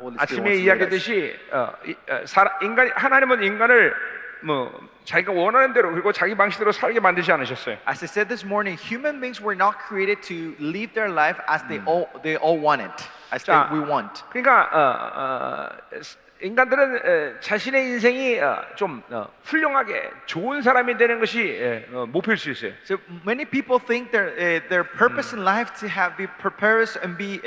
Holy Spirit 아침에 wants to lead us. 이야기했듯이 하나님은 인간을 뭐 자기가 원하는 대로 그리고 자기 방식대로 살게 만들지 않으셨어요. As I said this morning, human beings were not created to live their life as they all want it, as 자, we want. 그러니까 인간들은 자신의 인생이 좀 훌륭하게 좋은 사람이 되는 것이 목표일 수 있어요. So many people think their purpose in life to be prosperous and be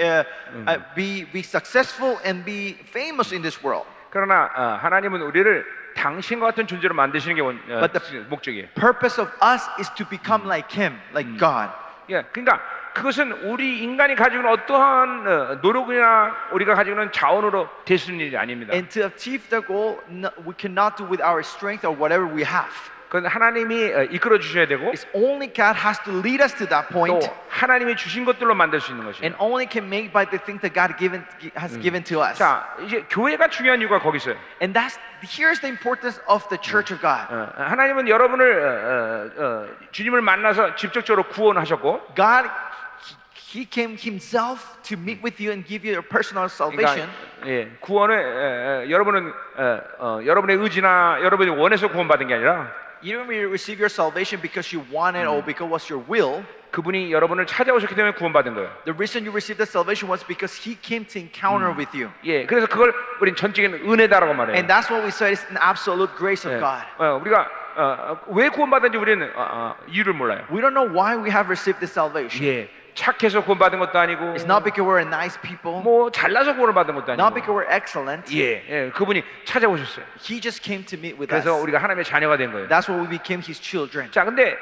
successful and be famous in this world. 그러나 하나님은 우리를 당신과 같은 존재로 만드시는 게 But the 목적이에요. purpose of us is to become like Him, like God. 예, 그러니까 그것은 우리 인간이 가지고 있는 어떠한 노력이나 우리가 가지고 있는 자원으로 될 수 있는 일이 아닙니다. And to achieve the goal, we cannot do with our strength or whatever we have. 그건 하나님이 이끌어 주셔야 되고 It's only God has to lead us to that point, 또 하나님이 주신 것들로 만들 수 있는 것이에요. and only can make by the things that God has given to us. 자, 이제 교회가 중요한 이유가 거기 있어요. And here's the importance of the Church of God. 하나님은 여러분을 주님을 만나서 직접적으로 구원하셨고, God, He came Himself to meet with you and give you your personal salvation. 그러니까 예, 구원을 여러분은 여러분의 의지나 여러분이 원해서 구원받은 게 아니라 You didn't receive your salvation because you wanted or because it was your will. 그분이 여러분을 찾아오셨기 때문에 구원받은 거예요. The reason you received the salvation was because He came to encounter with you. 예, 그래서 그걸 우린 전적인 은혜다라고 말해요. And that's what we say is an absolute grace of God. 우리가 왜 구원받은지 우리는 이유를 몰라요. We don't know why we have received this salvation. 예, 착해서 구원받은 것도 아니고, It's not because we're nice people, 뭐 잘나서 구원을 받은 것도 not because 아니고, we're excellent. 예, 그분이 찾아오셨어요. He just came to meet with 그래서 us. 우리가 하나님의 자녀가 된 거예요. That's why we became His children. 자, 근데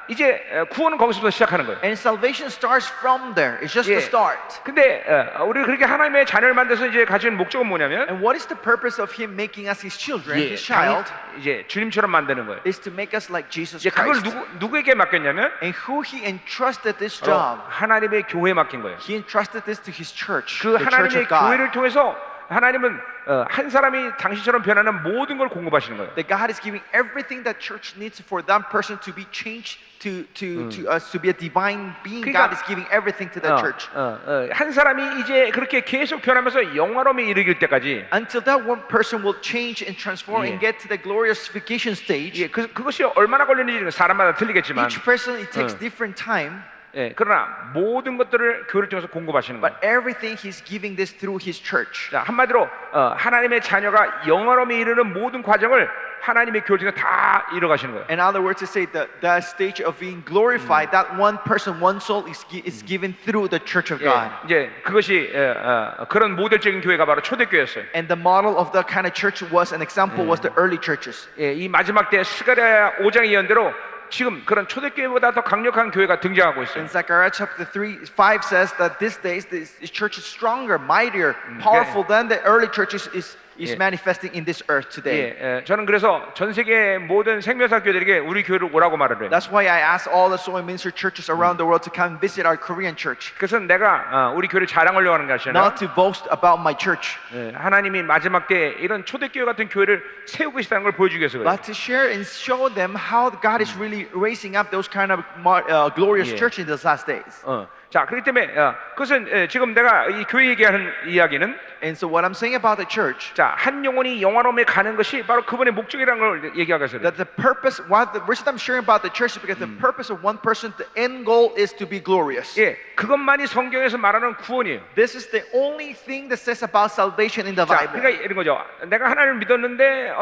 이제 구원은 거기서부터 시작하는 거예요. And salvation starts from there. It's just the start. 근데 우리가 그렇게 하나님의 자녀를 만들어서 이제 가진 목적은 뭐냐면, And what is the purpose of Him making us His children, 예, His child? 이제 주님처럼 만드는 거예요. Is to make us like Jesus 이제 그걸 Christ. 누구에게 맡겼냐면 And who He entrusted this 바로 job? 하나님의 교회에 맡긴 거예요. He entrusted this to His church, 그 the church 하나님의 of God. 교회를 통해서 하나님은 한 사람이 당신처럼 변하는 모든 걸 공급하시는 거예요. That God is giving everything that church needs for that person to be changed to us to be a divine being. 그러니까, God is giving everything to the church. 한 사람이 이제 그렇게 계속 변하면서 영화로움에 이르길 때까지, Until that one person will change and transform 예. and get to the glorification stage. 예, 그것이 얼마나 걸리는지 사람마다 틀리겠지만, Each person it takes different time. 예, 그러나 모든 것들을 교회를 통해서 공급하시는 거예요. But everything He's giving this through His church. 자, 한마디로 하나님의 자녀가 영화로움에 이르는 모든 과정을 하나님의 교회를 통해서 다 이뤄가시는 거예요. In other words, to say that stage of being glorified, that one person, one soul is given through the church of God. 예, 이제 그것이 그런 모델적인 교회가 바로 초대교회였어요. And the model of that kind of church was an example was the early churches. 예, 이 마지막 때 스가랴 5장의 예언대로 지금 그런 초대교회보다 더 강력한 교회가 등장하고 있어요. In Zechariah chapter 3:5 says that these days this church is stronger, mightier, powerful than the early churches is manifesting in this earth today. 예, 저는 그래서 전 세계 모든 생명사 교회들에게 우리 교회를 오라고 말을 해요. That's why I ask all the soul ministry churches around the world to come visit our Korean church. 그래서 내가 우리 교회를 자랑하려고 하는 것이 아니라 Not to boast about my church, 하나님이 마지막 때 이런 초대교회 같은 교회를 세우고 계시다는 걸 보여주기 위해서 그래요. but to share and show them how God is really raising up those kind of glorious Yeah. church in these last days. 자, 그렇기 때문에 그것은 지금 내가 이 교회 얘기하는 이야기는, And so what I'm saying about the church, 자, 한 영혼이 영화로움에 가는 것이 바로 그분의 목적이라는 걸 얘기하기 위해서 그래요. that the purpose, the reason I'm sharing about the church is because the purpose of one person, the end goal is to be glorious. 예, 그것만이 성경에서 말하는 구원이에요. This is the only thing that says about salvation in the 자, Bible. 그러니까 이런 거죠. 내가 하나님을 믿었는데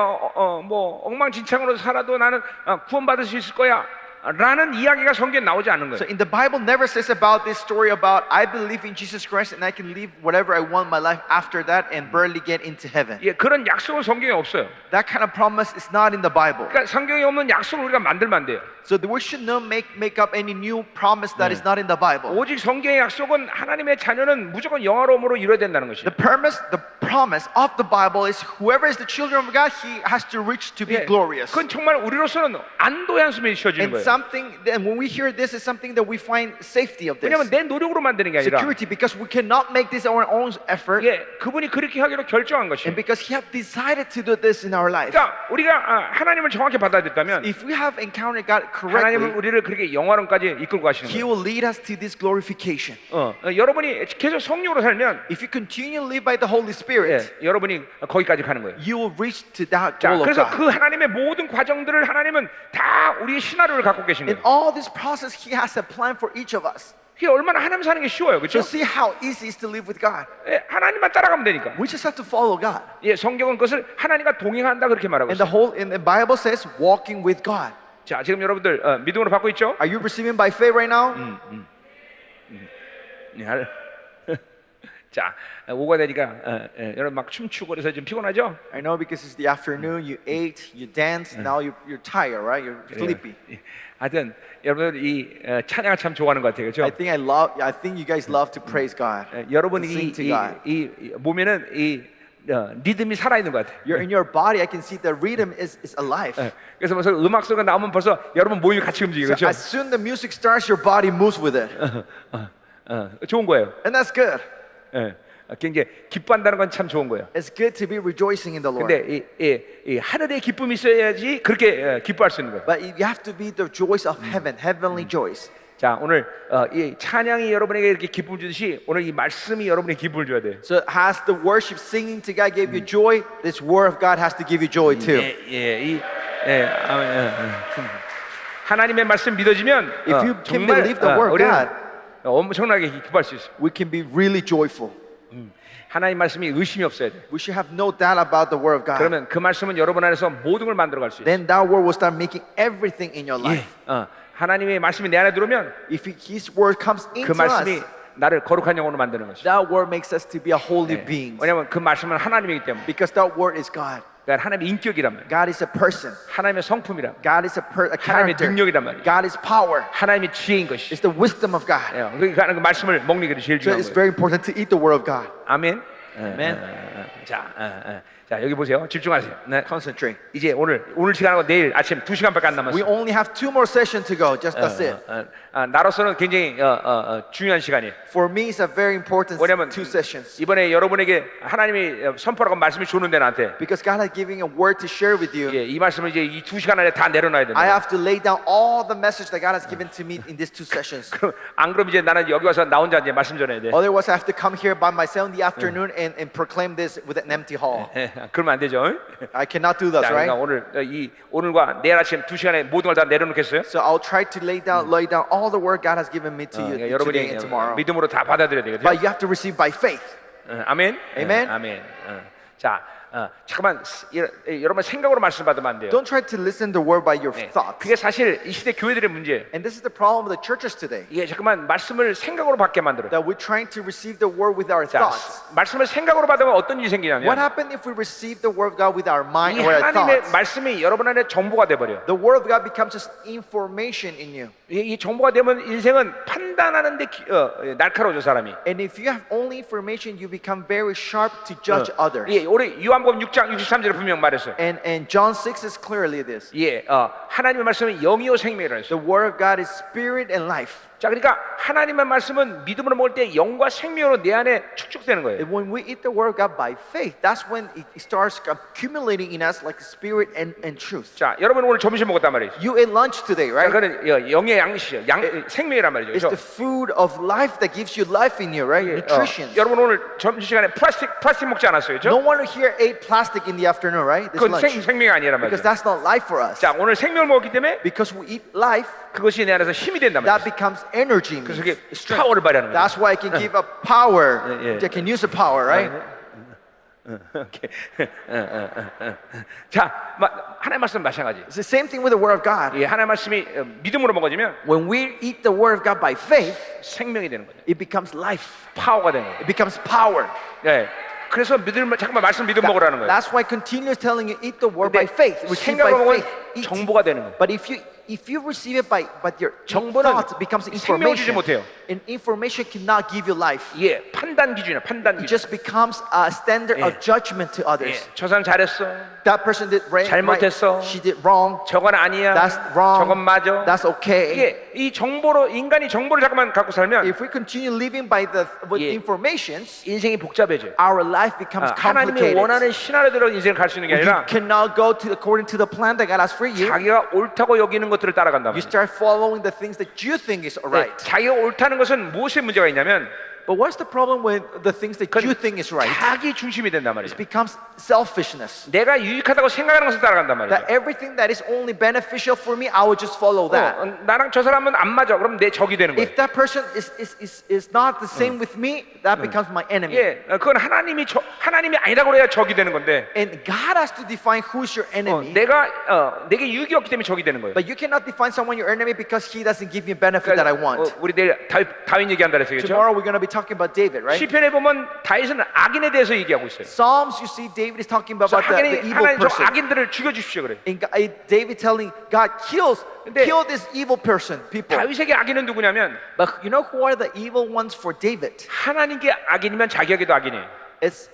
뭐 엉망진창으로 살아도 나는 구원받을 수 있을 거야 라는 이야기가 성경에 나오지 않는 So 거예요. in the Bible never says about this story about I believe in Jesus Christ and I can live whatever I want in my life after that and barely get into heaven. 예, 그런 약속은 성경에 없어요. That kind of promise is not in the Bible. 그러니까 성경에 없는 약속을 우리가 만들면 안 돼요. So we should not make up any new promise that is not in the Bible. 오직 성경의 약속은 하나님의 자녀는 무조건 영화로움으로 이루어야 된다는 것이에요. The promise of the Bible is whoever is the children of God, he has to reach to be 예, glorious. 그건 정말 우리로서는 안도의 한숨이 쉬어지는 And 거예요. something, and when we hear this, it's something that we find safety of this. 왜냐하면 내 노력으로 만드는 게 아니라 Security, because we cannot make this our own effort, 예, 그분이 그렇게 하기로 결정한 것이. and because He have decided to do this in our life. 그러니까 우리가 하나님을 정확히 받아들였다면 If we have encountered God 하나님은 correctly, 우리를 그렇게 영화론까지 이끌고 가시는 He 거예요. will lead us to this glorification. 여러분이 계속 성령으로 살면 If you continue to live by the Holy Spirit, 여러분이 거기까지 가는 거예요. you will reach to that 자, goal of 그래서 God. 그 하나님의 모든 과정들을 하나님은 다 우리의 시나리오를 갖고 계신 In 거예요. all this process, He has a plan for each of us. 그게 얼마나 하나님 사는 게 쉬워요, So 그렇죠? see how easy it is to live with God. 하나님만 따라가면 되니까. We just have to follow God. 예, 성경은 그것을 하나님과 동행한다 그렇게 말하고 And the 있어요. whole in the Bible says walking with God. 자, 지금 여러분들 믿음으로 받고 있죠? Are you receiving by faith right now? 자, 오가 되니까 여러분 막 춤추고 그래서 좀 피곤하죠? I know because it's the afternoon. You ate, you danced. Now you're tired, right? You're sleepy. 하여튼 여러분들 이 찬양을 참 좋아하는 것 같아요, I 그렇죠? think you guys love to praise God. 여러분이 to sing to God. 이 몸에는 이 리듬이 살아있는 것 같아요. You're in your body. I can see the rhythm is alive. 그래서 벌써 음악 소리가 나오면 벌써 여러분 몸이 같이 움직이죠, So 그렇죠? as soon the music starts, your body moves with it, 좋은 거예요. and that's good. 굉장히 기뻐한다는 건 참 좋은 거예요. It's good to be rejoicing in the Lord. 근데 이 하늘의 기쁨이 있어야지 그렇게 기뻐할 수 있는 거예요. But you have to be the joys of heaven, heavenly joys. 자, 오늘 이 찬양이 여러분에게 이렇게 기쁨을 주듯이 오늘 이 말씀이 여러분에게 기쁨을 줘야 돼요. So as the worship, singing to God gave you joy, this word of God has to give you joy too. 하나님의 말씀 믿어지면 If you can 정말 believe the word of 우리는 God, 엄청나게 기뻐할 수 있어요. we can be really joyful. 하나님 말씀이 의심이 없어야 돼. We should have no doubt about the word of God. 그러면 그 말씀은 여러분 안에서 모든 걸 만들어 갈 수 있어요. Then that word will start making everything in your 예, life. 하나님의 말씀이 내 안에 들어오면 If His word comes 그 into 말씀이 us, 나를 거룩한 영혼으로 만드는 것이죠. that word makes us to be a holy being. 왜냐하면 그 말씀은 하나님이기 때문에. Because that word is God. 그러니까 하나님의 인격이란 말이에요. God is a person. 하나님의 성품이란 말이에요. God is a 하나님의 character. 능력이란 말이에요. God is power. 하나님의 지혜인 것이. It's the wisdom of God. 그러니까 그 말씀을 먹는 게 제일 So 중요한 it's 거예요. very important to eat the word of God. 아멘. Amen. 자, 여기 보세요. 집중하세요. 네. Concentrate. 이제 오늘 시간하고 내일 아침 2시간밖에 안 We 남았어요. only have 2 more sessions to go. Just that's it. 나로서는 굉장히 중요한 시간이에요. For me, it's a very important 왜냐면 2 sessions. 이번에 여러분에게 하나님이 선포라고 말씀이 주는데 나한테 Because God is giving a word to share with you. 예, 이 말씀을 이제 이 2시간 안에 다 내려놔야 I 된다. have to lay down all the message that God has given to me in these 2 sessions. 안 그럼 이제 나는 여기 와서 나 혼자 이제 말씀 전해야 돼. Otherwise, I have to come here by myself in the afternoon and proclaim this with an empty hall. 그러면 안 되죠. I cannot do that, 자, 그러니까 right? 오늘과 내일 아침 2시간에 모든 걸 다 내려놓겠어요? So I'll try to lay down all the word God has given me to you today 여러분이 and tomorrow. 믿음으로 다 받아들여야 되거든요. But you have to receive by faith. 아멘. Amen. 아멘. 자, 잠깐만 여러분 생각으로 말씀 받으면 안 돼요. Don't try to listen the word by your thoughts. 그게 사실 이 시대 교회들의 문제예요. And this is the problem of the churches today. 이게 잠깐만 말씀을 생각으로 받게 만들어. That we're trying to receive the word with our 자, thoughts. 말씀을 생각으로 받으면 어떤 일이 생기냐면 What happens if we receive the word of God with our mind 이 or our 하나님의 thoughts? 말씀이 여러분 안에 정보가 돼 버려. The word of God becomes just information in you. 이 정보가 되면 인생은 판단하는데 날카로워져 사람이. And if you have only information, you become very sharp to judge others. 예, 우리 요한복음 6장 63절에 분명 말했어요. And John 6 is clearly this. 예, 하나님의 말씀은 영이요 생명이라 했어요. The word of God is spirit and life. 자, 그러니까 하나님의 말씀은 믿음으로 먹을 때 영과 생명으로 내 안에 축적되는 거예요. And when we eat the word of God by faith, that's when it starts accumulating in us like spirit and truth. 자, 여러분 오늘 점심 먹었단 말이에요. You ate lunch today, 자, right? 그거는 영의 양식이죠. 생명이란 말이죠. It's the 그래서 food of life that gives you life in you, right? Nutrition. 여러분 오늘 점심 시간에 플라스틱 먹지 않았어요, No 그렇죠? one here ate plastic in the afternoon, right? This 그건 lunch. 생명이 아니란 Because 말이죠. that's not life for us. 자, 오늘 생명을 먹기 때문에 Because we eat life, 그것이 내 안에서 힘이 된단 that 말이죠. becomes energy. 그래서 그게 Strength. 파워를 발휘하는 거예요. That's why it can give a power. yeah. They can use the power, right? 오케이. 자, 하나님 말씀 마찬가지. It's the same thing with the word of God. 이 하나님 말씀이 믿음으로 먹어지면 When we eat the word of God by faith, 생명이 되는 거죠. it becomes life. 파워가 되는 거예요. It becomes power. 예. 그래서 잠깐만 말씀 믿음 먹으라는 거예요. That's why continuous telling you eat the word by 근데 faith. Receive by 생각으로 먹으면 faith. Eat. 정보가 되는 거예요. But if you if you receive it by your 정보는 thoughts, it becomes 생명을 주지 information. 못해요. And information cannot give you life. 예, 판단 기준이야, 판단 It 기준. just becomes a standard of judgment to 예, others. 저 사람 잘했어. That person did right, 잘못했어. she did wrong. 저건 아니야. That's wrong. 저건 맞아. That's okay. 이게 이 정보로 인간이 정보를 잠깐만 갖고 살면 If we continue living by with 예. informations, 인생이 복잡해져. our life becomes 하나님이 complicated. 원하는 신화대로 인생을 갈 수 있는 게 You 아니라 cannot go to according to the plan that God has for you. 자기가 옳다고 여기는 것들을 따라간다. You start following the things that you think is right. 자기가 옳다는 것은 무엇에 문제가 있냐면 But what's the problem with the things that you think is right? 자기 중심이 된단 말이죠. It becomes selfishness. 내가 유익하다고 생각하는 것을 따라간단 말이죠. That everything that is only beneficial for me, I will just follow that. 나랑 저 사람은 안 맞아. 그럼 내 적이 되는 거예요. If that person is not the same with me, that becomes my enemy. 예, 그건 하나님이 아니라고 그래야 적이 되는 건데. And God has to define who's your enemy. 내게 유익이 없기 때문에 적이 되는 거예요. But you cannot define someone your enemy because he doesn't give me a benefit that I want. 우리 내일 다윗 얘기한다 그랬어요. 그렇죠? Tomorrow we're going to be talking about David, right? 시편에 보면 다윗은 악인에 대해서 얘기하고 있어요. Psalms, you see, David is talking about the evil 하나님 저 person. 악인들을 죽여 주십시오 그래. And David telling God, kill this evil person, people. 다윗에게 악인은 누구냐면 But you know who are the evil ones for David? 하나님께 악인이면 자기에게도 악인이에요. It's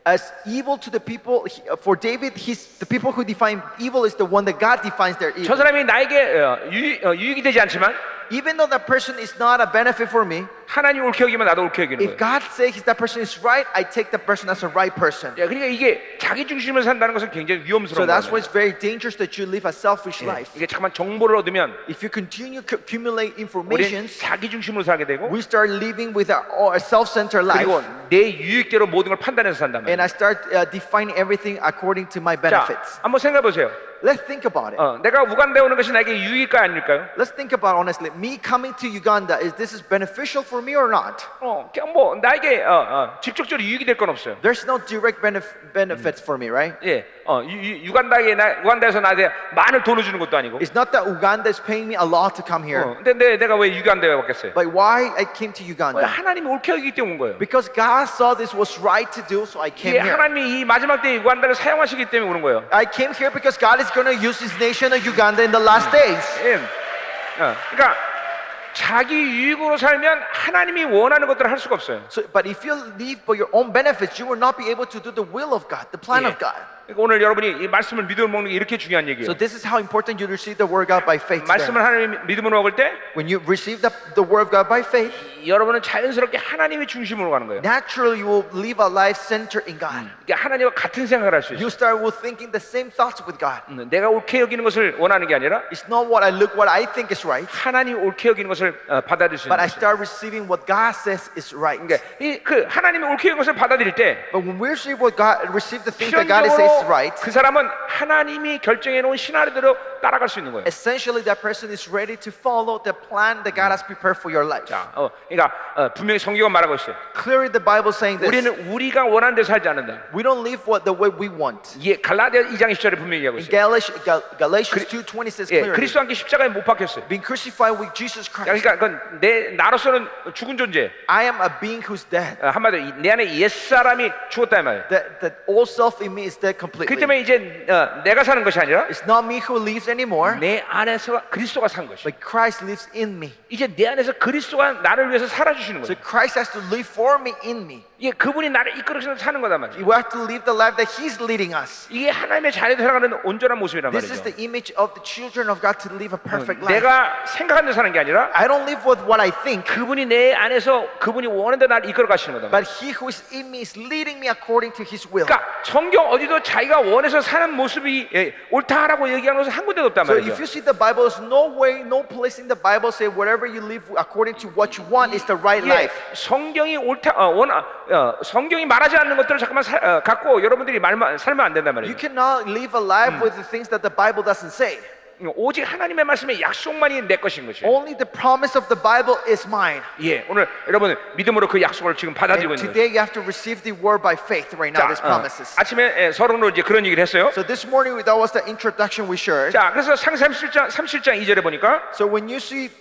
as evil to the people. For David, the people who define evil is the one that God defines their 저 evil. 사람이 나에게 유익이 되지 않지만 Even though that person is not a benefit for me, 하나님 옳게 여기면 나도 옳게 여기는 if 거예요. God says that person is right, I take that person as a right person. 그러니까 이게 자기 중심으로 산다는 것은 굉장히 So 위험스러운 that's 거예요. why it's very dangerous that you live a selfish life. 이게 잠깐만 정보를 얻으면 If you continue to accumulate 우리는 informations, 자기 중심으로 살게 되고 we start living with our self-centered life. 그리고 내 유익대로 모든 걸 판단해서 산단 And 말이에요. I start defining everything according to my 자, benefits. 한번 생각해 보세요. Let's think about it. 내가 우간다에 오는 것이 나에게 유익일까요, 아닐까요? Let's think about honestly. Me coming to Uganda, is this beneficial for me or not? 그냥 뭐 나에게 직접적으로 유익이 될 건 없어요. There's no direct benefits for me, right? 예, 우간다에서 나한테 많은 돈을 주는 것도 아니고. It's not that Uganda is paying me a lot to come here. 근데 내가 왜 우간다에 왔겠어요? But why I came to Uganda? 하나님이 옳게 여기기 때문에 온 거예요. Because God saw this was right to do, so I came 예, here. 하나님이 이 마지막 때에 우간다를 사용하시기 때문에 오는 거예요. I came here because God is going to use His nation of Uganda in the last days. 예, 그러니까 자기 유익으로 살면 하나님이 원하는 것들을 할 수가 없어요. So, but if you live for your own benefits, you will not be able to do the will of God, the plan of God. 그러니까 오늘 여러분이 이 말씀을 믿음으로 먹는 게 이렇게 중요한 얘기예요. So this is how important you receive the word of God by faith. 말씀을 today. 하나님 믿음으로 먹을 때 When you receive the word of God by faith, 여러분은 자연스럽게 하나님의 중심으로 가는 거예요. naturally you will live a life centered in God. 그러니까 하나님과 같은 생각을 할 수 있어요. You start with thinking the same thoughts with God. 내가 옳게 여기는 것을 원하는 게 아니라 It's not what I think is right, 하나님 옳게 여기는 것을 받아들일 수 but 있는 I 거예요. start receiving what God says is right. 그러니까 그 하나님이 옳게 여기는 것을 받아들일 때 But when we receive the things that God says is 필연적으로 right, 그 사람은 하나님이 결정해 놓은 시나리오대로 따라갈 수 있는 거예요. essentially that person is ready to follow the plan that God has prepared for your life. 자, 그러니까 분명히 성경은 말하고 있어요. Clearly the Bible is saying this. 우리는 우리가 원하는 대로 살지 않는다. We don't live the way we want. 예, 갈라디아 2장 10절에 분명히 얘기하고 In 있어요. Galatians 2:20 says 예, clearly, 그리스도 함께 십자가에 못 박혔어요. being crucified with Jesus Christ. 그러니까 그건 나로서는 죽은 존재. I am a being who's dead. 한마디로 내 안에 옛 사람이 죽었다 이 말이에요. That old self in me is dead 그 completely. 때문에 이제 내가 사는 것이 아니라 It's not me who lives anymore, 내 안에서 그리스도가 산 것이. but Christ lives in me. 이제 내 안에서 그리스도가 나를 위해서 살아주시는 So 거예요. Christ has to live for me in me. 예, 그분이 나를 이끌어서 사는 거단 말이에요. We have to live the life that He's leading us. 이게 하나님의 자녀들 살아가는 온전한 모습이란 This is 말이죠. the image of the children of God to live a perfect life. 내가 생각하는 대로 사는 게 아니라 I don't live with what I think, 그분이 내 안에서 그분이 원하는 대로 나를 이끌어 가시는 거다. but He who is in me is leading me according to His will. 그러니까 성경 어디도 자기가 원해서 사는 모습이 옳다라고 얘기하는 것은 한 군데도 없단 So 말이죠. if you see the Bible, there's no way, no place in the Bible say whatever you live according to what you want is the right 예, life. 성경이 옳다 성경이 말하지 않는 것들을 잠깐만 갖고 여러분들이 살면 안 된단 You 말이에요. cannot live a life with the things that the Bible doesn't say. 오직 하나님의 말씀의 약속만이 내 것인 것이에요. Only the promise of the Bible is mine. 예, 오늘 여러분 믿음으로 그 약속을 지금 받아들이고 And 있는 거예요. today you have to receive the word by faith right now, these promises. 아침에 서론으로 이제 그런 얘기를 했어요. So this morning that was the introduction we shared. 자, 그래서 상세 37장 2절에 보니까 So when you see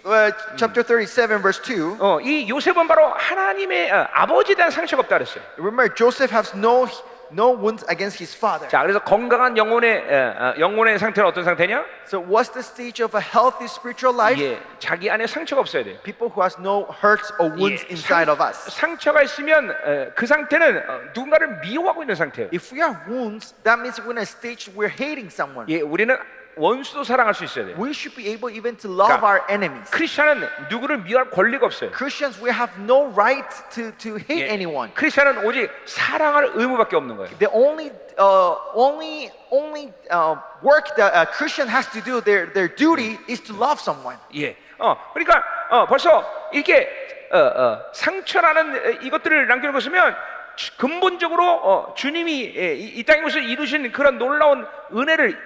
chapter 37 verse 2, 이 요셉은 바로 하나님의 아버지에 대한 상처가 없다 그랬어요. remember Joseph has no no wounds against his father. 자, 그래서 건강한 영혼의 상태는 어떤 상태냐? So what's the stage of a healthy spiritual life? 예, 자기 안에 상처가 없어야 돼요. People who has no hurts or wounds inside of us. 상처가 있으면 그 상태는 누군가를 미워하고 있는 상태예요. If we have wounds, that means we're in a stage we're hating someone. 예, 우리는 원수도 사랑할 수 있어야 돼요. We should be able even to love our enemies. 크리스천은 누구를 미워할 권리가 없어요. Christians, we have no right to hate 예, anyone. 크리스천은 오직 사랑할 의무밖에 없는 거예요. The only work that a Christian has to do, their duty, is to love someone. 예, 그러니까 벌써 이게 상처라는 이것들을 남겨놓은 것이면 근본적으로 주님이 이 땅에 오셔서 이루신 그런 놀라운 은혜를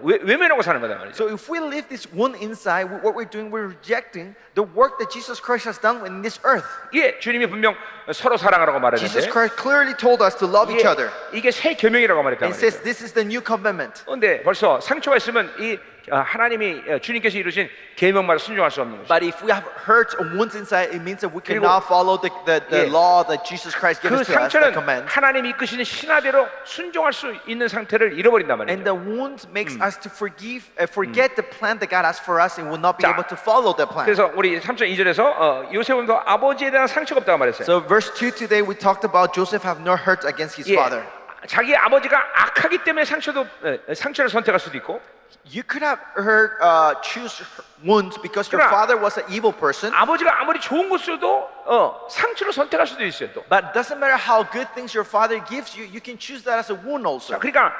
외면하고 사는 거다 말이죠. So if we leave this wound inside, what we're doing, we're rejecting the work that Jesus Christ has done in this earth. 예, 주님이 분명 서로 사랑하라고 Jesus 말했는데 Christ clearly told us to love each other. 이게 새 계명이라고 말했단 And says 말이죠. this is the new commandment. 그런데 벌써 상처가 있으면 이 하나님이 주님께서 이루신 계명마다 순종할 수 없는 것이죠. But if we have hurts or wounds inside, it means that we 그리고- cannot follow the 예. law that Jesus Christ 그 gives to us, the 상처는 command. 하나님이 이끄시는 신하대로 순종할 수 있는 상태를 잃어버린단 And 말이죠. the wound makes us to forget the plan that God has for us, and will not be 자, able to follow the plan. 그래서 우리 3장 2절에서 요셉은 더 아버지에 대한 상처가 없다고 말했어요. So verse 2 today we talked about Joseph have no hurt against his 예, father. 자기 아버지가 악하기 때문에 상처를 선택할 수도 있고, You could have choose wounds because your 그러나 father was an evil person. 아버지가 아무리 좋은 것이어도 상처를 선택할 수도 있어요. 또. But it doesn't matter how good things your father gives you, you can choose that as a wound also. 그러니까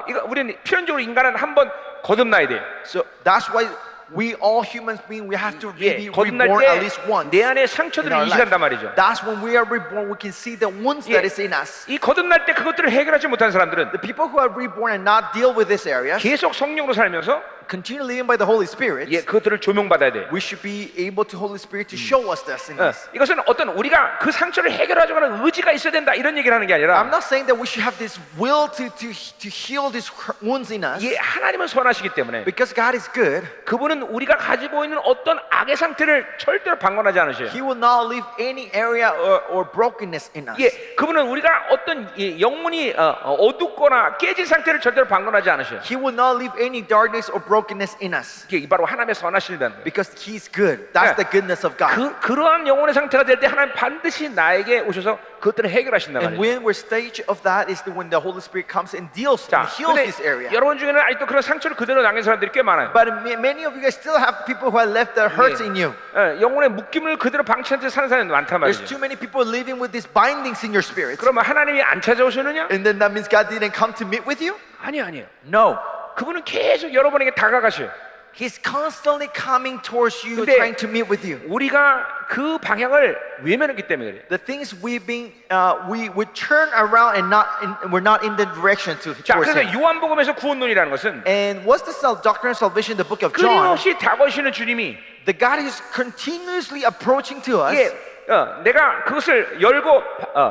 이거 우리는 필연적으로 인간은 한번 거듭나야 돼요. So that's why we all humans being we have to be 거듭날 reborn at least 때 once. 내 안에 in 상처들을 our life. 인식한단 말이죠. That's when we are reborn, we can see the wounds 예, that is in us. 이 거듭날 때 그것들을 해결하지 못한 사람들은 The people who are reborn and not deal with this area, 계속 성령으로 살면서 continue living by the Holy Spirit. 그것들을 조명받아야 돼. We should be able to Holy Spirit to show us this in this. 이것은 어떤 우리가 그 상처를 해결하자고 하는 의지가 있어야 된다 이런 얘기를 하는 게 아니라 I'm not saying that we should have this will to heal these wounds in us. 하나님은 선하시기 때문에 Because God is good, 그분은 우리가 가지고 있는 어떤 악의 상태를 절대로 방관하지 않으셔요. He will not leave any area or brokenness in us. 그분은 우리가 어떤 영혼이 어둡거나 깨진 상태를 절대로 방관하지 않으셔요. He will not leave any darkness or brokenness in us. 이게 바로 하나님의 선하심이라는 거예요. Because He's good. That's the goodness of God. 그러한 영혼의 상태가 될 때 하나님 반드시 나에게 오셔서 그것들을 해결하신단 And 말이에요. when we're stage of that is when the Holy Spirit comes and deals and heals 근데 this area. 여러분 중에는 아직도 그런 상처를 그대로 남긴 사람들이 꽤 많아요. But many of you guys still have people who have left their hurts in you. 영혼의 묶임을 그대로 방치한 채 사는 사람이 많단 There's 말이죠. too many people living with these bindings in your spirit. 그러면 하나님이 안 찾아오시느냐? And then that means God didn't come to meet with you? 아니에요. No. 그분은 계속 여러분에게 다가가셔요. He's constantly coming towards you, 근데 trying to meet with you. 우리가 그 방향을 외면했기 때문에 그래요. The things we would turn around and we're not in the direction 자, towards 그래서 Him. 요한복음에서 구원론이라는 것은 And what's the doctrine of salvation in the book of John? 끊임없이 다가오시는 주님이 The God is continuously approaching to us. 내가 그것을 열고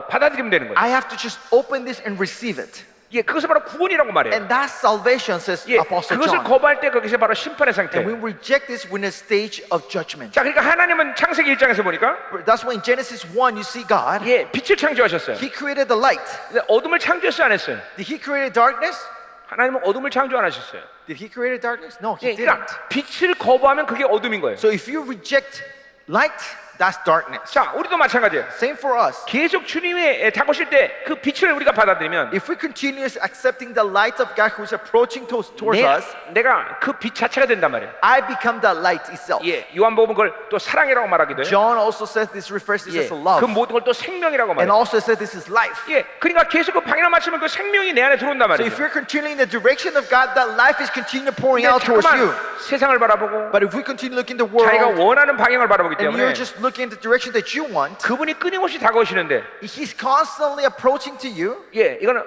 받아들이면 되는 거예요. I have to just open this and receive it. 그것을 바로 구원이라고 말해요. And that's salvation, says Apostle 그것을 John. 거부할 때 그것이 바로 심판의 And 상태예요. we reject this when a stage of judgment. 자, 그러니까 하나님은 창세기 1장에서 보니까 That's why in Genesis 1 you see God. 빛을 창조하셨어요. He created the light. 근데 어둠을 창조했어요, 안 했어요? Did He create darkness? 하나님은 어둠을 창조 안 하셨어요. Did He create darkness? No, He 그러니까 didn't. 빛을 거부하면 그게 어둠인 거예요. So if you reject light, that's darkness. 자, 우리도 마찬가지예요. Same for us. 계속 주님의 다가오실 때 그 빛을 우리가 받아들이면 If we continue accepting the light of God who's approaching towards us, 내가 그 빛 자체가 된단 말이에요. I become the light itself. 요한복음은 그걸 또 사랑이라고 말하기도 해요. John also says this refers this as 그 love. 모든 걸 또 생명이라고 And 말해요. also says this is life. 그러니까 계속 그 방향을 맞추면 그 생명이 내 안에 들어온단 So 말이에요. if you're continuing the direction of God, that life is continuing pouring 근데 out towards you. 자꾸만 세상을 바라보고 But if we continue looking the 자기가 world 원하는 방향을 바라보기 and 때문에 you're just looking at the direction that you want, 그분이 끊임없이 다가오시는데 He's constantly approaching to you. 이거는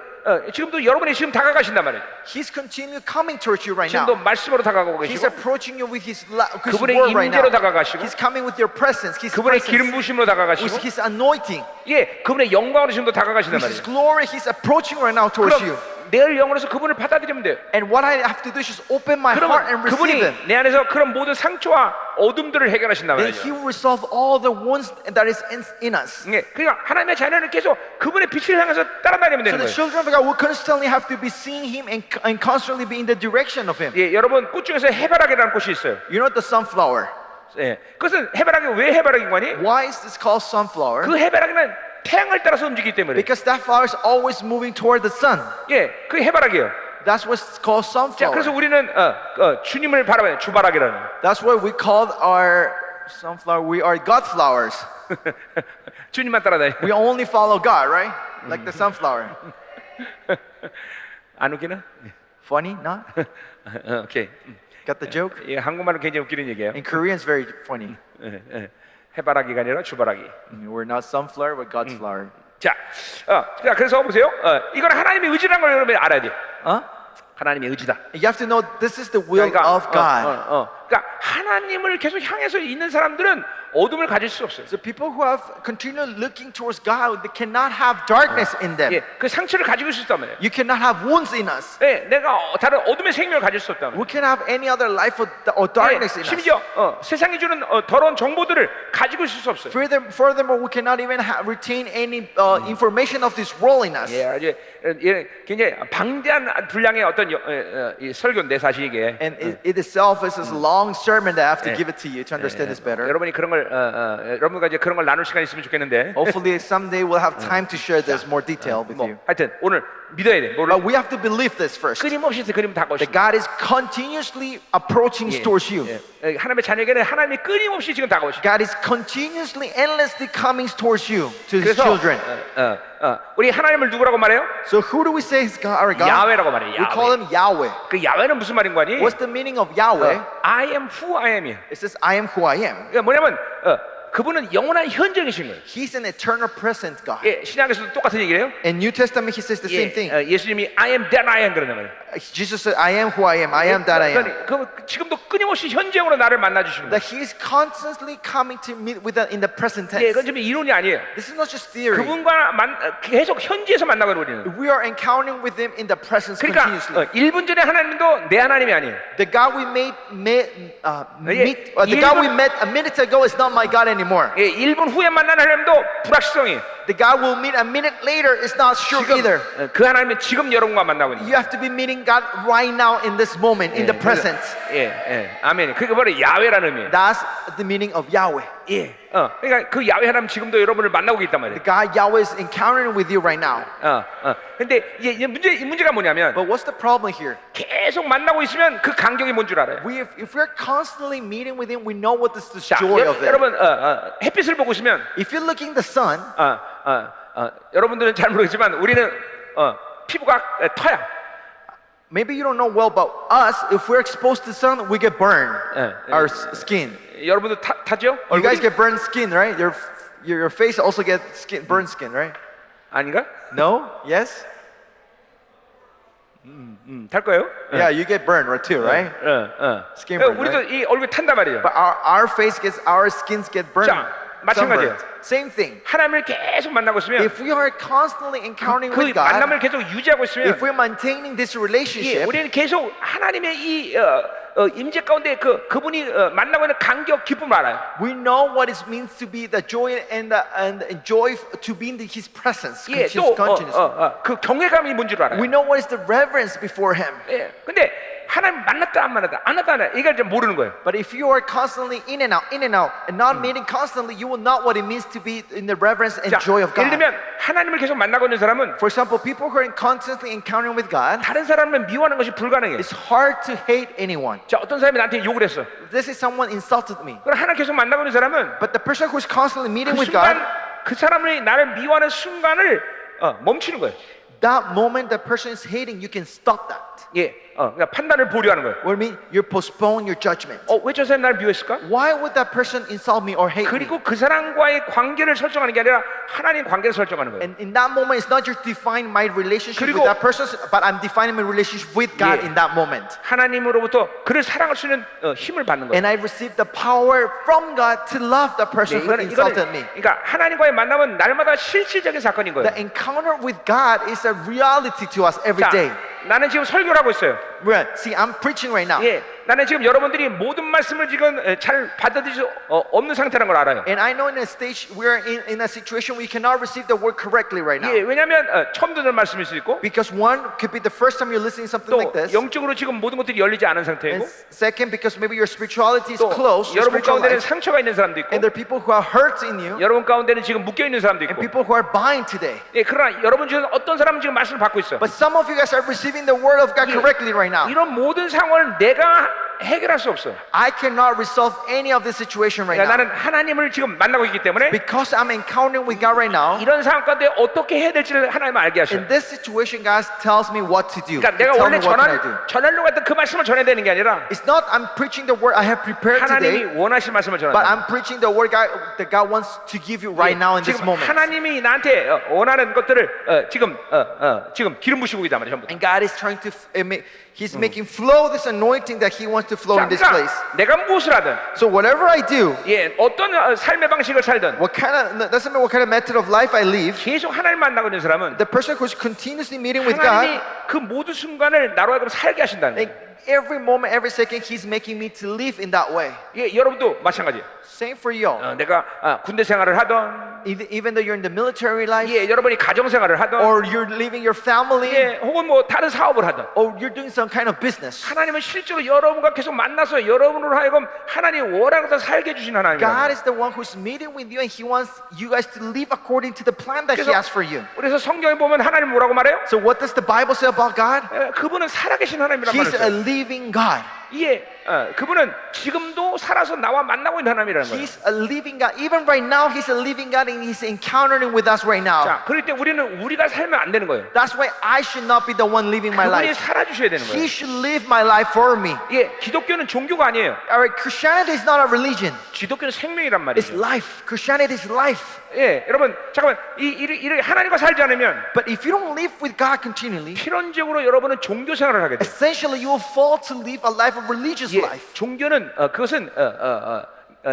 지금도 여러분이 지금 다가가신단 말이에요. He's continually coming towards you right now. 지금도 말씀으로 다가가고 He's 계시고 approaching you with His 그분의 word right now. 임재로 다가가시고 He's coming with your presence, His 그분의 기름 presence, 부심으로 with 다가가시고 His anointing, 그분의 영광으로 지금도 다가가신단 with His 말이에요. glory. He's approaching right now towards you. 그럼 내 영으로서 그분을 받아들이면 돼요. And what I have to do is just open my heart and 그러면 receive Him. 그분이 내 안에서 그런 모든 상처와 어둠들을 해결하신단 Then He 말이죠. will resolve all the wounds that is in us. 예, 그러니까 하나님의 자녀는 계속 그분의 빛을 향해서 따라다니면 So 되는 the 거예요. children of God will constantly have to be seeing Him and constantly be in the direction of Him. 예, 여러분 꽃 중에서 해바라기라는 꽃이 있어요. You know the sunflower. 예, 그것은 해바라기 왜 해바라기인 거니? Why is this called sunflower? 그 해바라기는 태양을 따라서 움직이기 때문에. Because that flower is always moving toward the sun. 예, 그 해바라기예요. That's what's called 자, 그래서 sunflower. 우리는 주님을 바라봐요. 주바라기라는. That's why we called our sunflower. We are God flowers. 주님만 따라다니. We only follow God, right? Like the sunflower. 안 웃기나? Funny, not? 오케이. Got the joke? 예, 한국말은 굉장히 웃기는 얘기예요. In Korean, it's very funny. 해바라기가 아니라 주바라기. We're not sunflower, but God's flower. 자, 자, 그래서 보세요. 이건 하나님의 의지라는 걸 여러분이 알아야 돼요. Huh? 하나님의 의지다. You have to know this is the will of God. 그러니까 하나님을 계속 향해서 있는 사람들은 어둠을 가질 수 없어요. So people who have continually looking towards God, they cannot have darkness in them. 예, 그 상처를 가지고 있을 수 없단 말이에요. You cannot have wounds in us. 예, 내가 다른 어둠의 생명을 가질 수 없단 말이에요. We cannot have any other life or darkness 예, in us. 심지어 세상이 주는 더러운 정보들을 가지고 있을 수 없어요. Furthermore, we cannot even retain any information of this world in us. 예, 아주 굉장히 방대한 분량의 어떤 이 설교인데 사실 이게. And it itself is a long sermon that I have to give it to you to understand this better. 여러분이 그런 걸 여러분과 이제 그런 걸 나눌 시간이 있으면 좋겠는데. Hopefully, someday we'll have time to share this more detail with you. 하여튼 오늘 믿어야 돼. 뭐를 But we have to believe this first. 끊임없이 그림 다가오시. That God is continuously approaching towards you. 하나님의 자녀에게는 하나님이 끊임없이 지금 다가오시. God is continuously, endlessly coming towards you, to His 그래서 children. 우리 하나님을 누구라고 말해요? So who do we say is God, our God? 야훼라고 말해요. We call Him Yahweh. 그 야훼는 무슨 말인 거니? What's the meaning of Yahweh? I am who I am이에요. It says, I am who I am. 그러니까 뭐냐면 그분은 영원한 현재이신 거예요. He's an eternal present God. 예, 신약에서도 똑같은 얘기를 해요. In New Testament, He says the same thing. 예수님이 I am that I am 그러는 거예요. Jesus said, I am who I am. I am that I am. 그러니까 지금도 끊임없이 현재형으로 나를 만나 주시는 거예요. That He is constantly coming to meet with us in the present 예, tense. 그건 좀 이론이 아니에요. This is not just theory. 그분과 계속 현지에서 만나고 우리는. We are encountering with Him in the presence 그러니까 continuously. 1분 전에 하나님도 내 하나님이 아니에요. The God we the God we met a minute ago is not my God anymore. 예, 1분 후에 만나는 하나님도 불확실성이에요. The God we'll meet a minute later is not sure either. 그 하나님은 지금 여러분과 만나고 있는. You have to be meeting God right now in this moment, in the present. 예, 아멘. 그게 바로 야훼라는 의미예요. That's the meaning of Yahweh. 예, 그러니까 그 야훼 하나님 지금도 여러분을 만나고 있단 말이에요. The God Yahweh is encountering with you right now. 근데 이제 문제가 뭐냐면 But what's the problem here? 계속 만나고 있으면 그 간격이 뭔 줄 알아요. If we're constantly meeting with Him, we know what is the joy of it. 여러분 햇빛을 보고 있으면 If you're looking at the sun, 여러분들은 잘 모르겠지만 우리는 피부가 터야. maybe you don't know well, but us, if we're exposed to the sun, we get burned. Our skin. 여러분도 타죠? You guys get burned skin, right? Your face also get burned skin, right? 아닌가? No? Yes? 탈 거예요? Yeah, you get burned right too, right? Skin burn, 우리도 right? 이 얼굴 탄단 말이에요. But our skins get burned. 자, 마찬가지예요. sunburned. Same thing. 하나님을 계속 만나고 있으면 If we are constantly encountering 그 with God, 만남을 계속 유지하고 있으면 if we're maintaining this relationship, 우리는 계속 하나님의 이 임재 가운데 그분이 만나고 있는 감격 기쁨을 알아요. we know what it means to be the joy and joy to be in His presence 예, continuously. 또그 경외감이 뭔지를 알아요. We know what is the reverence before Him. 예, 근데 하나님 만났다 안 만났다 이걸 이제 모르는 거예요. But if you are constantly in and out, and not meeting constantly, you will know what it means to be in the reverence and 자, joy of 예를 God. 들면 하나님을 계속 만나고 있는 사람은 For example, people who are constantly encountering with God, 다른 사람을 미워하는 것이 불가능해요. it's hard to hate anyone. 자, 어떤 사람이 나한테 욕을 했어. This is someone insulted me. 그럼 하나님 계속 만나고 있는 사람은 But the person who is constantly meeting 그 with God, 순간 그 사람이 나를 미워하는 순간을 멈추는 거예요. that moment the person is hating, you can stop that. 예, 그러니까 판단을 보류하는 거예요. What I mean, you postpone your judgment. 왜 저 사람이 나를 미워했을까? Why would that person insult me or hate me? 그리고 그 사람과의 관계를 설정하는 게 아니라 하나님 관계를 설정하는 거예요. And in that moment, it's not just define my relationship 그리고- with that person, but I'm defining my relationship with God 예. in that moment. 하나님으로부터 그를 사랑할 수 있는 힘을 받는 거예요. And I received the power from God to love the person who insulted me. 그러니까 하나님과의 만남은 날마다 실질적인 사건인 거예요. The encounter with God is a reality to us every 자, day. 나는 지금 설교를 하고 있어요. Right. See, I'm preaching right now. 예, 나는 지금 여러분들이 모든 말씀을 지금 잘 받아들일 수 없는 상태라는 걸 알아요. And I know in a stage, we're in a situation we cannot receive the word correctly right now. 예, 왜냐하면 처음 듣는 말씀일 수 있고, Because one, could be the first time you're listening to something 또 like this. 영적으로 지금 모든 것들이 열리지 않은 And 상태이고, second, because maybe your spirituality is 또 closed, your 여러분 spiritual 가운데는 life. 상처가 있는 사람도 있고, And there are people who are hurt in you, 여러분 가운데는 지금 묶여 있는 사람도 and 있고, people who are bind today. 예, 그러나 여러분 중에 어떤 사람은 지금 말씀을 받고 있어. But some of you guys are receiving the word of God correctly right now. 이런 모든 상황을 내가 해결할 수 없어. I cannot resolve any of this situation right 그러니까 now. 나는 하나님을 지금 만나고 있기 때문에 Because I'm encountering with God right now, 이런 상황 가운데 어떻게 해야 될지를 하나님 알게 하셔. in this situation, God tells me what to do. 그러니까 He 내가 tells 원래 me what can I do. 전하려고 했던 그 말씀을 전해야 되는 게 아니라 It's not I'm preaching the word I have prepared today, 하나님이 원하신 말씀을 but 전한다. I'm preaching the word that God wants to give you right now in this 지금 moment. 하나님이 나한테 원하는 것들을 지금 기름 부시고 있단 말이야. 전부 다. And God is trying to, He's making flow this anointing that He wants to flow in this place. 내가 무엇을 하든, So whatever I do, 예, 어떤 삶의 방식을 살든, doesn't matter what kind of method of life I live, 계속 하나님 만나고 있는 사람은 the person who's continuously meeting with God, 하나님이 그 모든 순간을 나로 하여금 살게 하신다는 like, 거예요. every moment, every second, He's making me to live in that way. 예, 여러분도 마찬가지예요. Same for you. 내가 군대 생활을 하던, Even though you're in the military life, 예, 여러분이 가정 생활을 하던, or you're leaving your family, 예, 혹은 뭐 다른 사업을 하던, or you're doing some kind of business, 하나님은 실제로 여러분과 계속 만나서 여러분으로 하여금 하나님 원하는 것을 살게 해주신 God 하나님이에요. is the one who's meeting with you, and He wants you guys to live according to the plan that He 그래서 has for you. 그래서 성경에 보면 하나님 뭐라고 말해요? So what does the Bible say about God? 그분은 살아계신 하나님이란 He's a 말이에요. living God. 예, 그분은 지금도 살아서 나와 만나고 있는 하나님이라는 거예요. He's a living God. Even right now, He's a living God, and He's encountering with us right now. 자, 그럴 때 우리는 우리가 살면 안 되는 거예요. That's why I should not be the one living my 그분이 life. 살아주셔야 되는 거예요. He should live my life for me. 예, 기독교는 종교가 아니에요. Alright, Christianity is not a religion. 기독교는 생명이란 It's 말이에요. life. Christianity is life. 예, 여러분 잠깐만 이 하나님과 살지 않으면 But if you don't live with God continually, 필연적으로 여러분은 종교 생활을 하게 돼요. essentially you will fall to live a life of religious 예, life. 종교는 그것은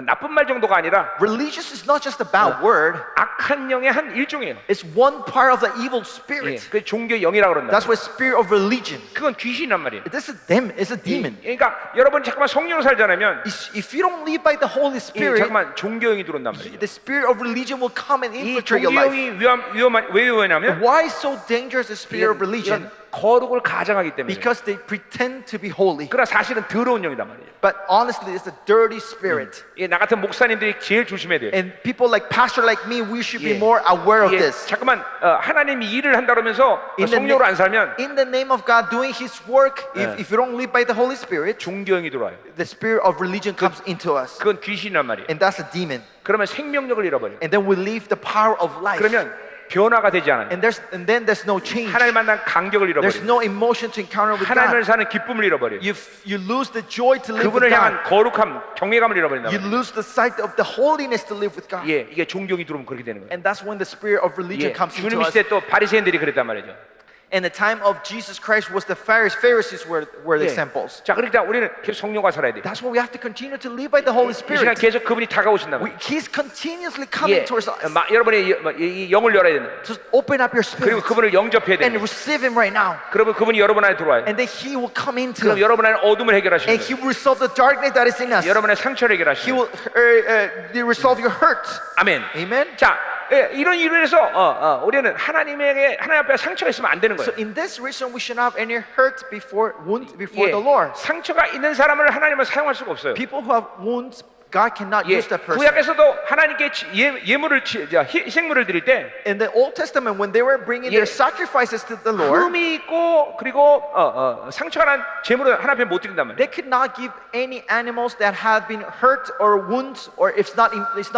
나쁜 말 정도가 아니라 Religious is not just a bad word. 악한 영의 한 일종이에요. It's one part of the evil 예, spirit. 그 종교의 영이라고 그런다. That's why spirit of religion. 그건 귀신이란 말이에요. This is them. It's a demon. 그러니까 여러분 잠깐만 성령으로 살지 않으면 If you don't live by the Holy 예, Spirit, 잠깐만 종교 영이 들어온단 말이에요. the spirit of religion will come and 이 infiltrate your 종교 life. 영이 왜 위험하냐면 Why is so dangerous the spirit of religion? 거룩을 가장하기 때문에. Because they pretend to be holy. 그러나 사실은 더러운 영이란 말이에요. But honestly, it's a dirty spirit. 예, 나 같은 목사님들이 제일 조심해야 돼요. And people like pastor like me, we should be 예. more aware of 예, this. 잠깐만 하나님이 일을 한다 그러면서 In the 성령으로 안 살면 in the name of God doing His work, 예. if you don't live by the Holy Spirit, 종교 영이 들어와요. the spirit of religion comes into us. 그건 귀신이란 말이에요. And that's a demon. 그러면 생명력을 잃어버려. And then we leave the power of life. 그러면 변화가 되지 않아요. And then there's no change. 하나님 만난 간격을 There's 잃어버려. no emotion to encounter with 하나님을 God. 사는 기쁨을 잃어버려. You lose the joy to live 그분을 with God. 향한 거룩함, 경외감을 잃어버린다. You lose the sight of the holiness to live with God. 예, 이게 종교이 들어오면 그렇게 되는 거예요. And that's when the spirit of religion 예, comes into 주님 us. 시대 또 바리새인들이 그랬단 말이죠. And the time of Jesus Christ was the Pharisees were the 예. examples. 자, 그러니까 우리는 계속 성령과 살아야 돼. That's why we have to continue to live by the Holy 이 시간 Spirit. 계속 그분이 다가오신다. He's continuously coming 예, towards us. 여러분의 이 영을 열어야 된다. Just open up your 그리고 spirit 그분을 영접해야 and 된다. receive Him right now. 그러면 그분이 여러분 안에 들어와요. And then He will come into 그럼 여러분 안에 어둠을 해결하시는 and 거예요. He will resolve the darkness that is in us. 여러분의 상처를 He 해결하시는 will 거예요. resolve your hurt. 아멘. Amen. 자, 예, 이런 이유로 해서 우리는 하나님 앞에 상처가 있으면 안 되는 거예요. So in this reason, we should not have any hurt wound before 예, the Lord. 상처가 있는 사람을 하나님은 사용할 수가 없어요. People who have wounds, God cannot 예, use that person. 구약에서도 하나님께 희생물을 드릴 때 In the Old Testament, when they were bringing their sacrifices to the Lord, 흠이 있고 그리고 상처가 난 제물을 하나님 앞에 못 드린단 말이에요. they could not give any animals that have been hurt or wounds, or if it's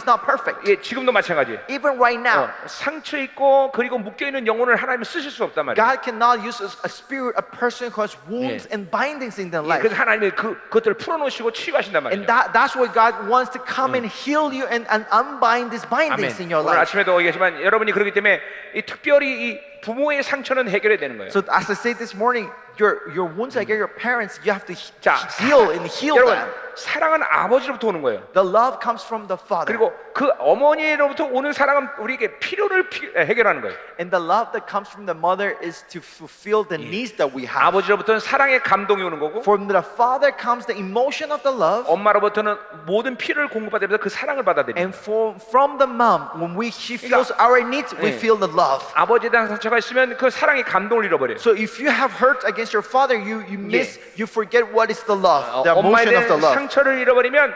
not perfect. 예, 지금도 마찬가지예요. Even right now, 상처 있고 그리고 묶여 있는 영혼을 하나님은 쓰실 수 없단 말이에요. God cannot use a spirit, a person who has wounds and bindings in their 예, life. 그래서 하나님이 그것들을 풀어놓으시고 치유하신단 And 말이에요. that's why God wants to come and heal you and unbind these bindings in your 오늘 life. 아침에도 얘기했지만 여러분이 그렇기 때문에 이 특별히 이 부모의 상처는 해결해야 되는 거예요. So as I said this morning, your wounds against your parents, you have to 자, heal and heal 여러분 them. 사랑은 아버지로부터 오는 거예요. The love comes from the father. 그리고 그 어머니로부터 오는 사랑은 우리에게 필요를 해결하는 거예요. And the love that comes from the mother is to fulfill the needs that we have. 아버지로부터는 사랑의 감동이 오는 거고 From the father comes the emotion of the love. 엄마로부터는 모든 필요를 공급받으면서 그 사랑을 받아들이는 And 거예요. from the mom, when she feels our needs, we feel the love. 아버지에 대한 상처가 있으면 그 사랑의 감동을 잃어버려요. So if you have hurt against your father, you forget what is the love, the 엄마에 emotion of the 대한 love. 상처를 잃어버리면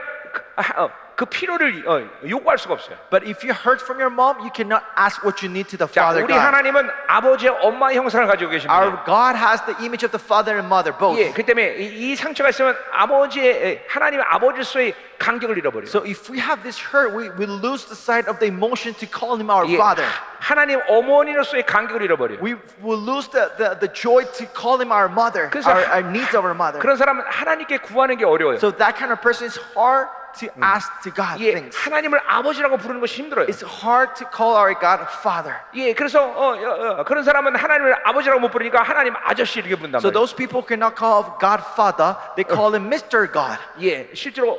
그 필요를 요구할 수가 없어요. But if you hurt from your mom, you cannot ask what you need to the 자, Father 우리 God. 하나님은 아버지의 엄마의 형상을 가지고 계십니다. Our God has the image of the father and mother both. 예, 그 때문에 이 상처가 있으면 하나님의 아버지로서의 간격을 잃어버려요. So if we have this hurt, we lose the sight of the emotion to call him our 예, father. 하나님 어머니로서의 간격을 잃어버려요. We will lose the joy to call him our mother, 그래서 our needs of our mother. 그런 사람은 하나님께 구하는 게 어려워요. So that kind of person is hard to ask to God 예, things. 하나님을 아버지라고 부르는 것이 힘들어요. It's hard to call our God Father. 예, 그래서 그런 사람은 하나님을 아버지라고 못 부르니까 하나님 아저씨 이렇게 부른단 So 말이에요. those people cannot call God Father; they call him Mr. God. 예, 실제로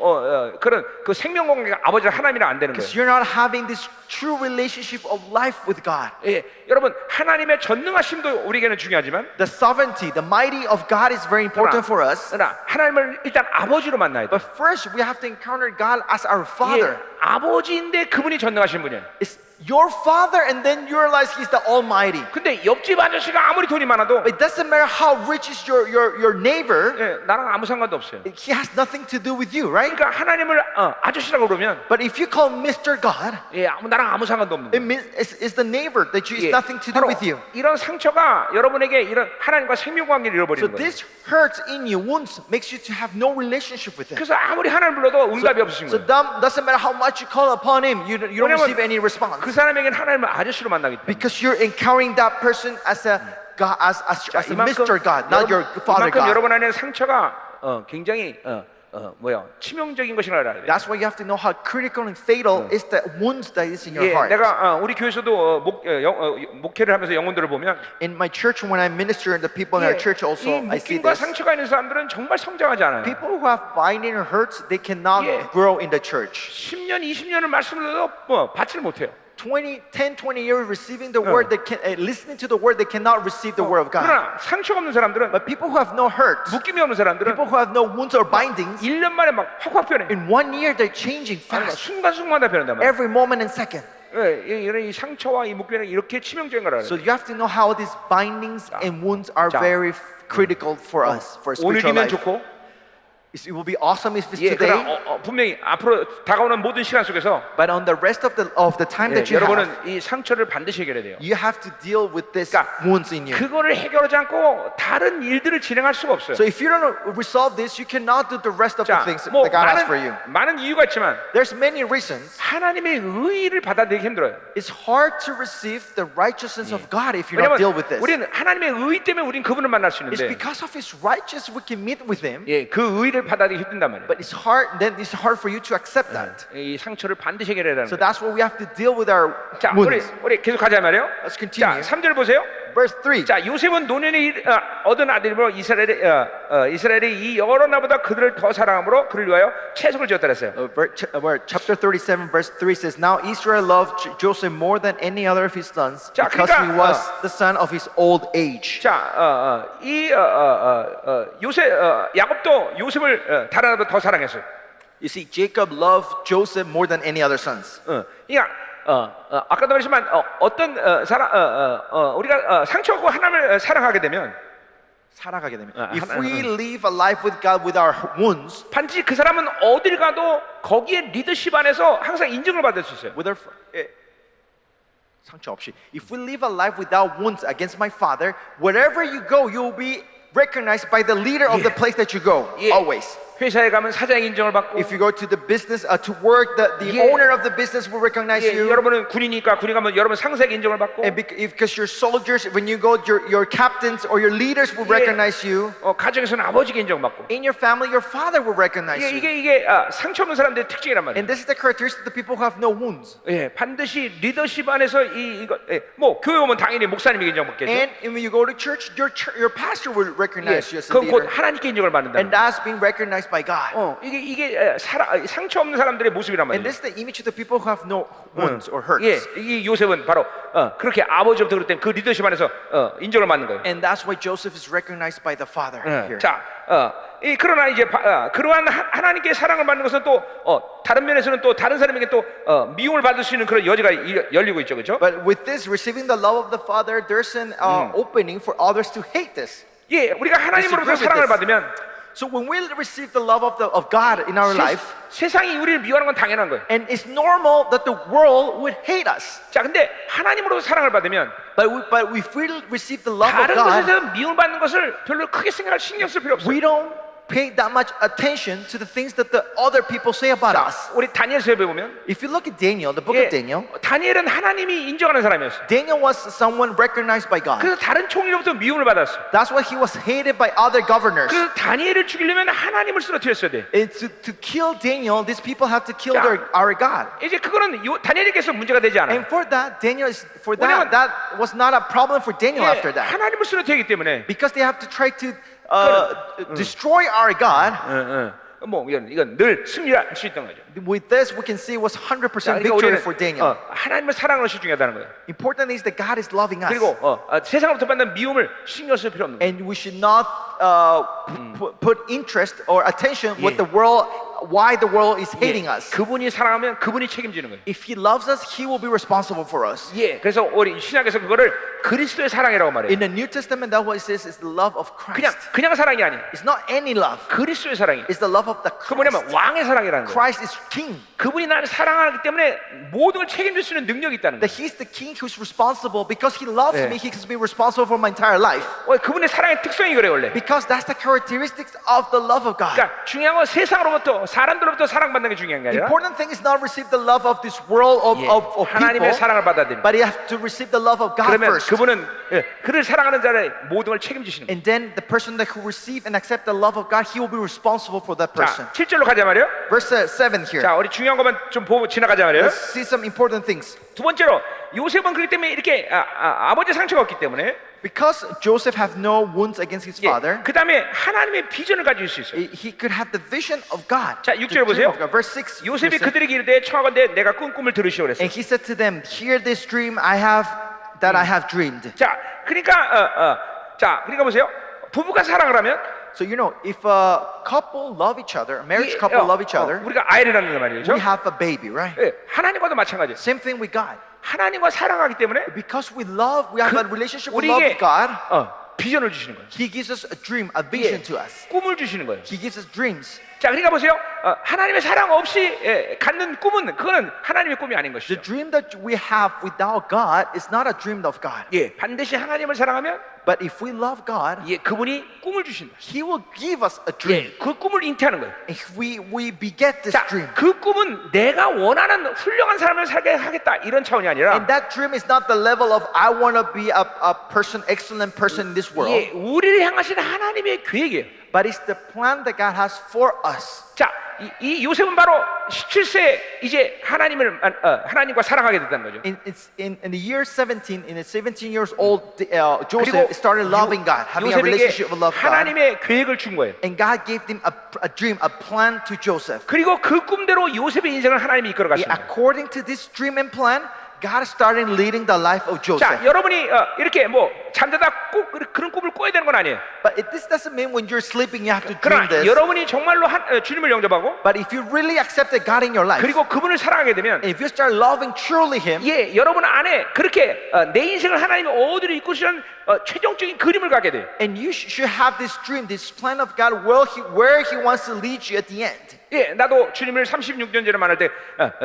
그런 그 생명 관계가 아버지랑 하나님이랑 안 되는 거예요. Because you're not having this true relationship of life with God. 예, 여러분 하나님의 전능하심도 우리에게는 중요하지만 The sovereignty, the mighty of God is very important for us. 그러나 하나님을 일단 아버지로 만나야 돼. But first, we have to encounter God as our Father. 예, 아버지인데 그분이 전능하신 분이에요. It's your Father, and then you realize He's the Almighty. 근데 옆집 아저씨가 아무리 돈이 많아도 It doesn't matter how rich is your neighbor. 예, 나랑 아무 상관도 없어요. He has nothing to do with you, right? 그러니까 하나님을 아저씨라고 그러면 But if you call Mr. God, 예, 나랑 아무 상관도 없는 it 거예요. means it's the neighbor that you, it's 예, nothing to do 바로 with you. 이런 상처가 여러분에게 이런 하나님과 생명 관계를 So 잃어버리는 거예요. this hurts in you, wounds makes you to have no relationship with Him. 그래서 아무리 하나님 불러도 응답이 없으신 So 거예요. doesn't matter how much you call upon Him, you don't 왜냐면 receive any response. 그 사람에게는 하나님을 아저씨로 만나기 때문에. Because you're encountering that person as a God, as a Mr. God, not your Father 이만큼 God. 여러분 안에 상처가 굉장히 치명적인 것을 알아야 돼요. That's why you have to know how critical and fatal is the wounds that is in your 예, heart. 내가 우리 교회에서도 목회를 하면서 영혼들을 보면 In my church, when I minister, and the people in our church 이 also, I see 묶임과 this. 상처가 있는 사람들은 정말 성장하지 않아요. People who have binding or hurts, they cannot Yeah. grow in the church. 10년, 20년을 말씀을 들어도 받지를 못해요. 10, 20 years receiving the word, listening to the word, they cannot receive the word of God. 그러나 상처가 없는 사람들은 But people who have no hurt, 묶임이 없는 사람들은 people who have no wounds or bindings, 1년 만에 막 확확 변해. in 1 year they're changing 아니, fast. 순간순간마다 변한단 말이야. Every moment and second. 이런 이 상처와 이 묶임은 이렇게 치명적인 걸 알아요. So you have to know how these bindings and wounds are 자. very critical for us, for spiritual 오늘이면 life. 좋고, It will be awesome if it's 예, today, 그러나 분명히 앞으로 다가오는 모든 시간 속에서 but on the rest of the time that you 여러분은 have, 이 상처를 반드시 해결해야 돼요. you have to deal with this 그러니까 wounds in you. 그거를 해결하지 않고 다른 일들을 진행할 수가 없어요. So if you don't resolve this, you cannot do the rest of the 자, things 뭐 that God has for you. 많은 이유가 있지만 There's many reasons. 하나님의 의의를 받아들이기 힘들어요. It's hard to receive the righteousness of God if you don't deal 왜냐면 with this. 우리는 하나님의 의의 때문에 우리는 그분을 만날 수 It's 있는데 because of His righteousness we can meet with Him, 예, 그 의의를 받아들이기 힘든단 말이에요. but it's hard for you to accept that. 이 상처를 반드시 해결해야 되는 So 거예요. that's why we have to deal with our 자, wounds. 우리 계속 가자 말이에요. Let's 자, continue. 3절 보세요. Verse 3. 자, 요셉은 노년에 얻은 아들이므로 이스라엘이 이 여러 나보다 그들을 더 사랑함으로 그를 위하여 채석을 지었다 그랬어요. Chapter 37, verse 3 says, Now Israel loved Joseph more than any other of his sons 자, because he 그러니까, was the son of his old age. 자, 야곱도 요셉을 다른 아보다 더 사랑했어요. You see, Jacob loved Joseph more than any other sons. 그러니까 아까도 말했지만 어떤 우리가 상처받고 하나님을 사랑하게 되면 살아가게 되면. If we live a life with God with our wounds, 반드시 그 사람은 어딜 가도 거기에 리더십 안에서 항상 인정을 받을 수 있어요. with our 상처 없이. If we live a life without wounds against my father, wherever you go, you will be recognized by the leader of the place that you go. 예. Always. 회사에 가면 사장 인정을 받고, If you go to the business to work, the Yeah. owner of the business will recognize 예, you. 여러분은 군이니까 군인 가면 여러분 상사에게 인정을 받고, And because you're soldiers, when you go, your captains or your leaders will Yeah. recognize you. 가정에서는 아버지에게 인정받고. In your family, your father will recognize you. 이게 상처 없는 사람들의 특징이란 말이에요. And this is the characteristic of the people who have no wounds. 예, 반드시 리더십 안에서 이거 뭐 교회 오면 당연히 목사님에게 인정받겠죠. And when you go to church, your pastor will 예, recognize you as a 그건 곧 leader. 하나님께 인정을 받는다. And that's being recognized by God. 이게 상처 없는 사람들의 모습이란 And 말이에요. this is the image of the people who have no wounds or hurts. 예, 이 요셉은 바로 그렇게 아버지부터 그럴 땐 그 리더십 안에서 인정을 받는 거예요. And that's why Joseph is recognized by the father here. 자, 그러나 이제 그러한 하나님께 사랑을 받는 것은 또 다른 면에서는 또 다른 사람에게 또 미움을 받을 수 있는 그런 여지가 열리고 있죠, 그렇죠? But with this, receiving the love of the father, there's an opening for others to hate this. 예, 우리가 하나님으로부터 disagree with 사랑을 this. 받으면 So when we receive the love of God in our life, 세상이 우리를 미워하는 건 당연한 거예요. and it's normal that the world would hate us. 자, 근데 하나님으로부터 사랑을 받으면 But if we receive the love of 다른 God, 것에서 미움을 받는 것을 별로 크게 생각할 신경 쓸 필요 없어요. we don't pay that much attention to the things that the other people say about 자, us. 우리 다니엘서에 보면 If you look at Daniel, the book of Daniel, 다니엘은 하나님이 인정하는 사람이었어요. Daniel was someone recognized by God. 그래서 다른 총리로부터 미움을 받았어. That's why he was hated by other governors. 그래서 다니엘을 죽이려면 하나님을 쓰러뜨렸어야 돼. And to kill Daniel, these people have to kill 자, our God. 이제 그거는 다니엘에게서 문제가 되지 않아요. And for that, 왜냐면- that was not a problem for Daniel after that. 하나님을 쓰러뜨리기 때문에 Because they have to try to destroy our God. 뭐 이건 늘 승리할 수 있던 거죠. With this, we can see it was 100% 자, 그러니까 victory 우리는 for Daniel. 하나님을 사랑하는 것이 중요하다는 거예요. Important is that God is loving us. 그리고 세상으로부터 받는 미움을 신경 쓸 필요 없는 거예요. And we should not put interest or attention with Yeah. the world, why the world is hating us. 그분이 사랑하면 그분이 책임지는 거예요. If He loves us, He will be responsible for us. 예, 그래서 우리 신약에서 그거를 그리스도의 사랑이라고 말해요. In the New Testament, that's what it says is the love of Christ. 그냥 사랑이 아니에요. It's not any love. 그리스도의 사랑이. It's the love of the 그 뭐냐면 Christ. 왕의 사랑이라는 거예요. Christ is King. 그분이 나를 사랑하기 때문에 모든 걸 책임질 수 있는 능력이 있다는 That 거예요. He's the King who's responsible. Because He loves Yeah. me, He can be responsible for my entire life. 그분의 사랑의 특성이 그래 원래. Because that's the characteristics of the love of God. 그러니까 중요한 건 세상으로부터 사람들로부터 사랑받는 게 중요한 게 아니라 Important thing is not receive the love of this world of 하나님의 people, 사랑을 받아야 됩니다. but you have to receive the love of God 그러면 first. 그분은 그를 사랑하는 자의 모든 걸 책임지시는 거예요. And then the person that who receive and accept the love of God, he will be responsible for that person. 자, 7절로 가자 말이에요. Verse 7 here. 자, 우리 중요한 것만 좀 보고 지나가자 말이에요. Let's see some important things. 두 번째로 요셉은 그렇기 때문에 이렇게 아버지 상처가 없기 때문에 Because Joseph have no wounds against his father, 그 다음에 하나님의 비전을 가질 수 있어요. he could have the vision of God. 자, the 6절 dream 보세요. of God. Verse 6. 요셉이 verse 6. 그들에게 이르되 청하건대 내가 꾼 꿈을 들으시오 그랬어요. And he said to them, "Hear this dream I have dreamed." 자, 그러니까 보세요. 부부가 사랑을 하면 So you know, if a couple love each other, a marriage couple love each other, 우리가 아이를 낳는 말이죠. we have a baby, right? 예, 하나님과도 마찬가지예요. Same thing with God. 하나님과 사랑하기 때문에 Because we have a relationship with 우리에게 God, 비전을 주시는 거예요. He gives us a dream, a vision to us. 꿈을 주시는 거예요. He gives us dreams. 자, 그러니까 보세요. 하나님의 사랑 없이 갖는 꿈은 그거는 하나님의 꿈이 아닌 The 것이죠. dream that we have without God is not a dream of God. 예, 반드시 하나님을 사랑하면 But if we love God, 그분이 꿈을 주신다. He will give us a dream. 그 꿈을 잉태하는 거예요. If we beget this 자, dream. 그 꿈은 내가 원하는 훌륭한 삶을 살게 하겠다 이런 차원이 아니라 And that dream is not the level of I want to be a person, excellent person in this world. 우리를 향하신 하나님의 계획이에요. But it's the plan that God has for us. 자, 이 요셉은 바로 17세 이제 하나님과 사랑하게 됐다는 거죠. In the year 17, in the 17 years old, 그리고 Joseph started loving God, having a relationship with love God. 하나님의 계획을 준 거예요. And God gave him a dream, a plan to Joseph. 그리고 그 꿈대로 요셉의 인생을 하나님이 이끌어 갔습니다. According to this dream and plan, God started leading the life of 자, Joseph. 여러분이 이렇게 뭐 잠자다 꼭 그런 꿈을 꿔야 되는 건 아니에요. But this doesn't mean when you're sleeping you have to dream 그러나 this. 여러분이 정말로 주님을 영접하고 But if you really accepted God in your life, 그리고 그분을 사랑하게 되면 and if you start loving truly Him, 여러분 안에 그렇게 내 인생을 하나님이 어디로 이끌시는 최종적인 그림을 가게 돼요. And you should have this dream, this plan of God, where He wants to lead you at the end. 예, 나도 주님을 36년 전에 만날 때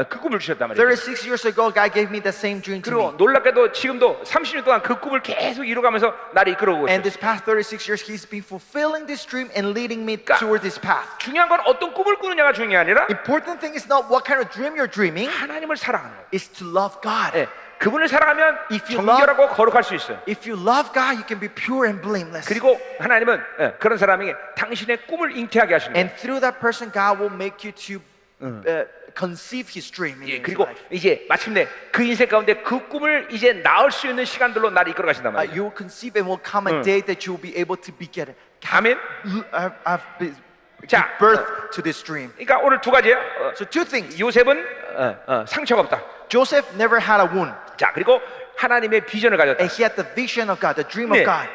그 꿈을 주셨단 말이에요. 36 years ago, God gave me the same dream to 그리고 me. 놀랍게도 지금도 30년 동안 그 꿈을 계속 이루어가면서 나를 이끌어오고 있어요. And this past 36 years, He's been fulfilling this dream and leading me toward this path. 중요한 건 어떤 꿈을 꾸느냐가 중요한 게 아니라 Important thing is not what kind of dream you're dreaming, 하나님을 사랑하는 거예요. is to love God. 예, 그분을 사랑하면 If you 정결하고 거룩할 수 있어요. If you love God, you can be pure and blameless. 그리고 하나님은 그런 사람에게 당신의 꿈을 잉태하게 하시는 거예요. And through that person, God will make you to conceive His dream in 예, your 그리고 life. 이제 마침내 그 인생 가운데 그 꿈을 이제 낳을 수 있는 시간들로 나를 이끌어 가신단 말이에요. You will conceive and will come a day that you will be able to beget it. 아멘. Give 자, birth to this dream. 그러니까 오늘 두 가지예요. So two things. 요셉은 상처가 없다. Joseph never had a wound, 자, 그리고 하나님의 비전을 가졌다. and he had the vision of God, the dream of 네. God.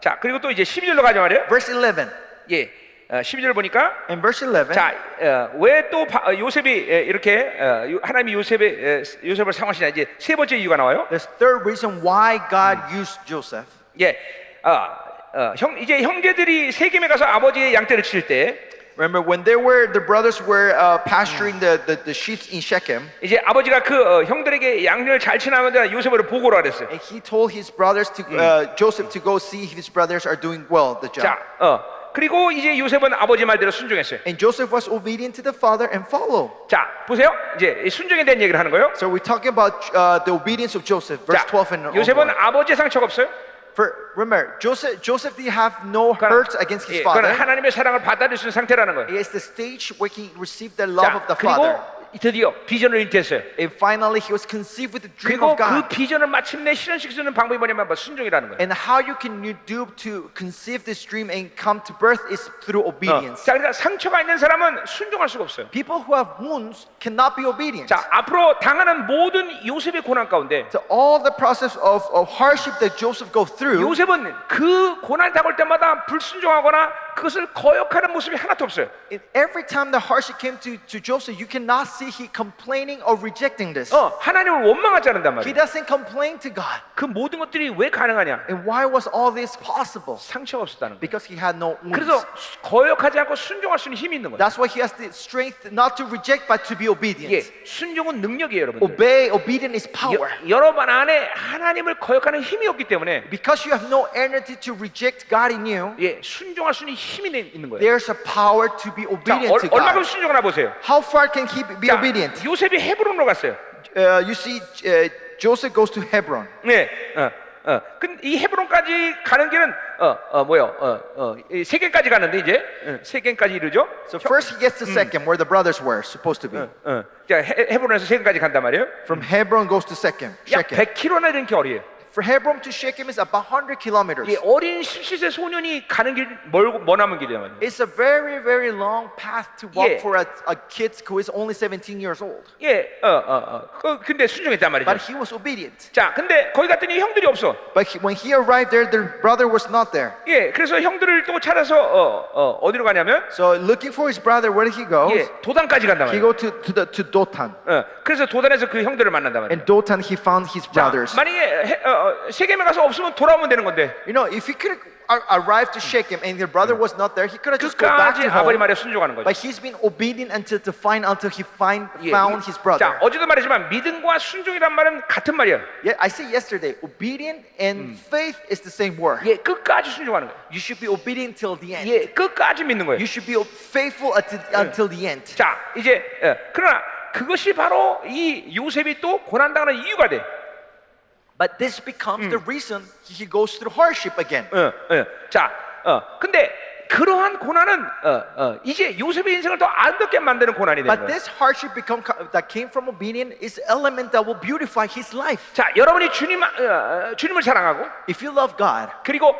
자, 그리고 또 이제 12절로 가자 말이에요. Verse 11. 예, 12절 보니까 In verse 11, 자, 왜 또 요셉이 이렇게 하나님이 요셉을 사용하시냐 이제 세 번째 이유가 나와요. there's third reason why God used Joseph. 예, 이제 형제들이 세겜에 가서 아버지의 양떼를 칠 때 Remember when the brothers were pasturing the sheep in Shechem, 이제 아버지가 그 형들에게 양을 잘 치나면 요셉을 보고라 그랬어요. and he told his brothers to Joseph to go see if his brothers are doing well the job. 자, 그리고 이제 요셉은 아버지 말대로 순종했어요. And Joseph was obedient to the father and followed. 자, 보세요. 이제 순종에 대한 얘기를 하는 거예요. So we're talking about the obedience of Joseph, verse 자, 12 and 요셉은 onward. 아버지의 상처가 없어요. Remember, Joseph did have no hurt against his 그건 father. 하나님의 사랑을 받아들일 수 있는 상태라는 거예요. It is the stage where he received the love 자, of the 그리고 father. 드디어 비전을 잉태했어요. And finally, he was conceived with the dream 그리고 of 그 God. 비전을 마침내 실현시킬 수 있는 방법이 뭐냐면 순종이라는 거예요. And how you can do to conceive this dream and come to birth is through obedience. 자, 그러니까 상처가 있는 사람은 순종할 수가 없어요. People who have wounds cannot be obedient. 자, 앞으로 당하는 모든 요셉의 고난 가운데 So all the process of hardship that Joseph go through, 요셉은 그 고난이 다가올 때마다 불순종하거나 그것을 거역하는 모습이 하나도 없어요. in every time the hardship came to Joseph, you cannot see he complaining or rejecting this. 하나님을 원망하지 않는단 He 말이에요. doesn't complain to God. 그 모든 것들이 왜 가능하냐? And why was all this possible? 상처가 없었다는 거예요. Because he had no wounds. 그래서 거역하지 않고 순종할 수 있는 힘이 있는 거예요. That's why he has the strength not to reject but to be obedient. 예, 순종은 능력이에요, 여러분들. Obedience is power. 여러분 안에 하나님을 거역하는 힘이 없기 때문에 Because you have no energy to reject God in you, 예, 순종할 수 있는 힘이 있는 거예요. there's a power to be 자, obedient to 얼마큼 God. 순종하나 보세요. How far can he be 자, obedient? 요셉이 헤브론으로 갔어요. You see, Joseph goes to Hebron. 네, 근데 이 헤브론까지 가는 길은 세겜까지 가는데 이제 세겜까지 이르죠. So first he gets to Shechem, where the brothers were supposed to be. 자, 헤브론에서 세겜까지 간단 말이에요. From Hebron goes to Shechem. 약 100km나 되는 거리예요. For Hebron to Shechem is about 100 kilometers. 이 어린 17세 소년이 가는 길 머나먼 길이란 말이에요. It's a very, very long path to walk 예. for a kid who is only 17 years old. 예, 근데 순종했단 말이죠. But he was obedient. 자, 근데 거기 갔더니 형들이 없어. But when he arrived there, the brother was not there. 예, 그래서 형들을 또 찾아서 어디로 가냐면 So looking for his brother, where did he go? 예, 도단까지 간단 He 말이에요. go to Dothan. 그래서 도단에서 그 형들을 만난단 말이에요. And Dothan he found his 자, brothers. 만약에 세겜에 가서 없으면 돌아오면 되는 건데 You know, if he could arrive to Shechem and their brother was not there, he could have just go back 끝까지 to 아버지 home. 말에 순종하는 거죠. But he's been obedient until he 예, found his brother. 자, 어제도 말했지만 믿음과 순종이란 말은 같은 말이에요. Yeah, I said yesterday, obedient and faith is the same word. 예, 끝까지 순종하는 거예요. You should be obedient till the end. 예, 끝까지 믿는 거예요. You should be faithful until the end. 자, 이제 그러나 그것이 바로 이 요셉이 또 고난 당하는 이유가 돼. But this becomes the reason he goes through hardship again. 자, 근데 그러한 고난은 이제 요셉의 인생을 더 아름답게 만드는 고난이 되는 But 거예요. this hardship that came from obedience is element that will beautify his life. 자, 여러분이 주님을 사랑하고 If you love God 그리고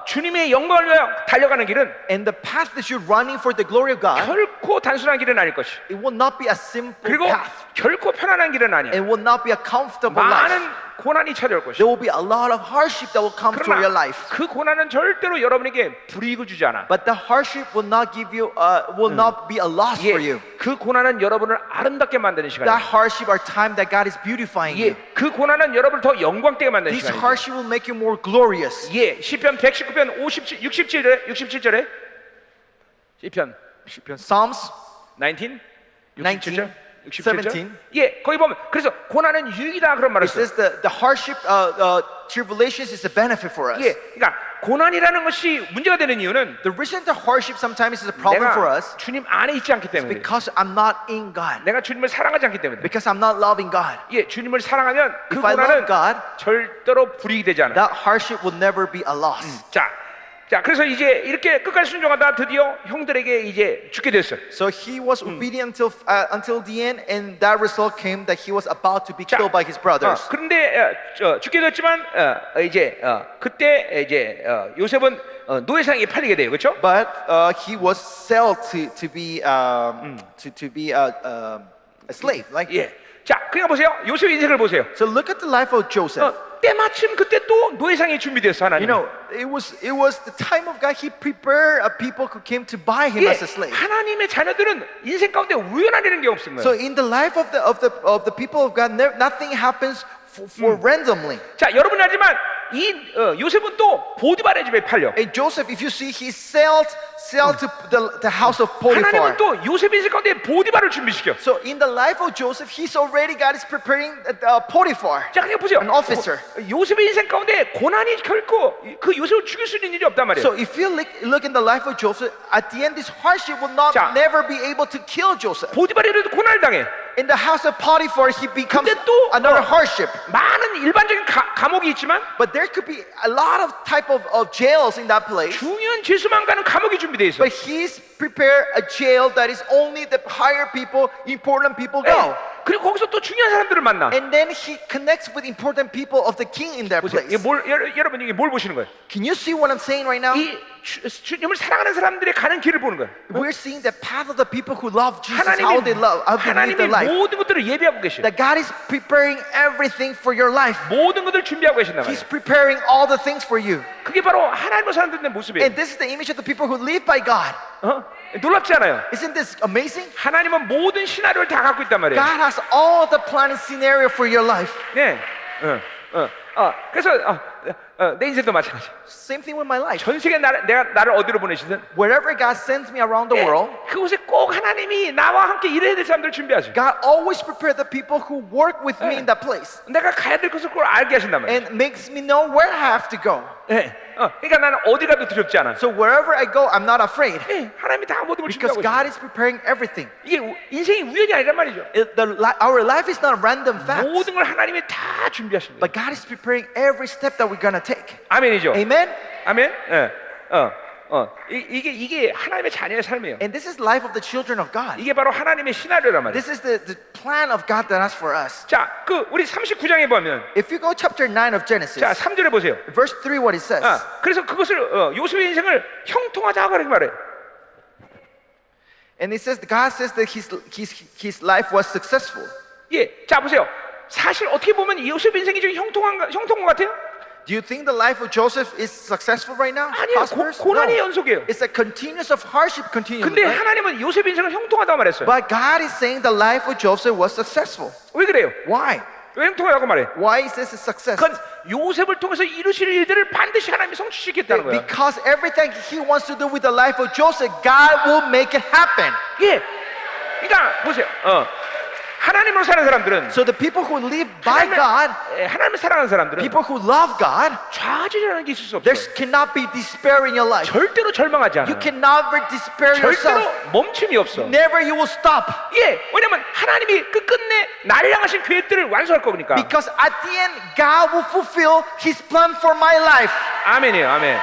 주님의 영광을 위하여 달려가는 길은 and the path that you're running for the glory of God, 결코 단순한 길은 아닐 것이. it will not be a simple 그리고 path. 결코 편안한 길은 아니야. It will not be a comfortable life. 많은 고난이 찾아올 There 것이고 will be a lot of hardship that will come to your 그러나 life. 그 고난은 절대로 여러분에게 불이익을 주지 않아. But the hardship will not give you, will not be a loss for you. 그 고난은 여러분을 아름답게 만드는 That 시간이에요. hardship are time that God is beautifying you. 그 고난은 여러분을 더 영광되게 만드는 This 시간이에요. hardship will make you more glorious. 시편 119편 67절에 시편 Psalms 19 19, 67절. 거기 보면 그래서 고난은 유익이다 그런 말을 it 써요. says the hardship, tribulations is a benefit for us. 그러니까 고난이라는 것이 문제가 되는 이유는 The reason the hardship sometimes is a problem for 내가 us 주님 안에 있지 않기 때문에 because I'm not in God. 내가 주님을 사랑하지 않기 때문에 Because I'm not loving God. 주님을 사랑하면 그 If I love 고난은 God, 절대로 불이익이 되지 않아. that hardship will never be a loss. 자, 그래서 이제 이렇게 끝까지 순종하다 드디어 형들에게 이제 죽게 됐어요. So he was obedient until the end, and that result came that he was about to be 자, killed by his brothers. 그런데 죽게 됐지만 그때 요셉은 노예상에 팔리게 돼요, 그렇죠? But he was sold to be a slave. Like 자, 그러니까 보세요. 요셉의 인생을 보세요. so, look at the life of Joseph. 때마침 그때 또 노예상이 준비됐어 하나님. You know, it was the time of God. He prepared people who came to buy him as a slave. 하나님의 자녀들은 인생 가운데 우연한 일은 게 없는 거예요. So in the life of the people of God, nothing happens for randomly. 자, 여러분이 알지만 이 요셉은 또 보디발의 집에 팔려. And Joseph, if you see, he sold to the house of Potiphar. 하나님은 또 요셉의 인생 가운데 보디발을 준비시켜. So in the life of Joseph, he's already God is preparing Potiphar. 자, 그냥 보세요. An officer. 요셉의 인생 가운데 고난이 결코 그 요셉을 죽일 수 있는 일이 없단 말이에요. So if you look in the life of Joseph, at the end, this hardship will 자, never be able to kill Joseph. 보디발이라도 고난을 당해. In the house of Potiphar, he becomes 근데 또 another hardship. 많은 일반적인 감옥이 있지만 But there could be a lot of type of jails in that place. 중요한 죄수만 가는 감옥이 준비되어 있어. But he's prepared a jail that is only the higher people, important people go. 그리고 거기서 또 중요한 사람들을 만나. And then he connects with important people of the king in that 보세요. place. 여러분 이게 뭘 보시는 거예요? Can you see what I'm saying right now? 이 주님을 사랑하는 사람들의 가는 길을 보는 거예요. We're seeing the path of the people who love Jesus, how they live their life. 모든 것들을 예비하고 계셔. That God is preparing everything for your life. 모든 것들을 준비하고 계신단 He's 말이에요. preparing all the things for you. 그게 바로 하나님을 사는 모습이에요. And this is the image of the people who live by God. 놀랍지 않아요? Isn't this amazing? 하나님은 모든 시나리오를 다 갖고 있단 말이에요. God has all the plan and scenario for your life. 네. 그래서 내 인생도 마찬가지. Same thing with my life. 전 세계 나를 어디로 보내시든 Wherever God sends me around the world, 그곳에 꼭 하나님이 나와 함께 일해야 될 사람들을 준비하죠. God always prepares the people who work with me in that place 내가 가야 될 곳을 그걸 알게 하신단 말이에요. and makes me know where I have to go. 그러니까 나는 어디 가도 두렵지 않아. So wherever I go, I'm not afraid 하나님이 다 모든 걸 because 준비하고 God 있어요. is preparing everything. 이게 인생이 우연이 아니란 말이죠. Our life is not random facts, 모든 걸 하나님이 다 준비하십니다. but God is preparing every step that we're gonna take. 아멘이죠. Amen? 아멘. 이게 하나님의 자녀의 삶이에요. And this is life of the children of God. 이게 바로 하나님의 시나리오란 말이에요. This is the plan of God that has for us. 자, 우리 39장에 보면 If you go chapter 9 of Genesis, 자, 3절에 보세요. verse 3, what it says. 그래서 그것을 요셉의 인생을 형통하자 그렇게 말해요. And it says, God says that his life was successful. 자 보세요. 사실 어떻게 보면 요셉의 인생이 좀 형통한 것 같아요? Do you think the life of Joseph is successful right now? 아니요, Prosperous? 고난의 No. 연속이에요. It's a continuous of hardship continually. 근데 right? 하나님은 요셉의 인생을 형통하다고 말했어요. But God is saying the life of Joseph was successful. 왜 그래요? Why? 왜 형통하다고 말해? Why is this a success? 그건 요셉을 통해서 이루실 일들을 반드시 하나님이 성취시켰다는 거야. Because everything he wants to do with the life of Joseph, God will make it happen. 그러니까 보세요. 하나님으로 사는 사람들은 So the people who live by God, 하나님을 사랑하는 사람들은 people who love God, 좌절이라는 게 있을 수 there 없어요. cannot be despair in your life. 절대로 절망하지 않아. You cannot despair 절대로 yourself. 멈춤이 없어. Never you will stop. 왜냐면 하나님이 끝끝내 나를 향하신 계획들을 완수할 거니까. Because at the end, God will fulfill His plan for my life. 아멘이에요, 아멘.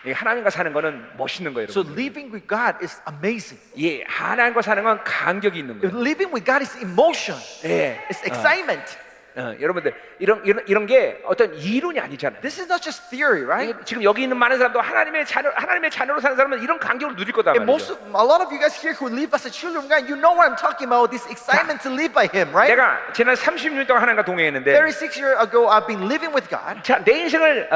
하나님과 사는 거는 멋있는 거예요, So 여러분. living with God is amazing. 하나님과 사는 건 간격이 있는 거예요. Living with God is emotion. 예. It's excitement. 여러분들 이런 게 어떤 이론이 아니잖아요. This is not just theory, right? 지금 여기 있는 많은 사람도 하나님의 자녀로 사는 사람은 이런 간격을 누릴 거다 And 말이죠. a lot of you guys here who live as a children of God, you know what I'm talking about, this excitement to live by Him, right? 내가 지난 30년 동안 하나님과 동행했는데 36 years ago, I've been living with God. 자, 내 인생을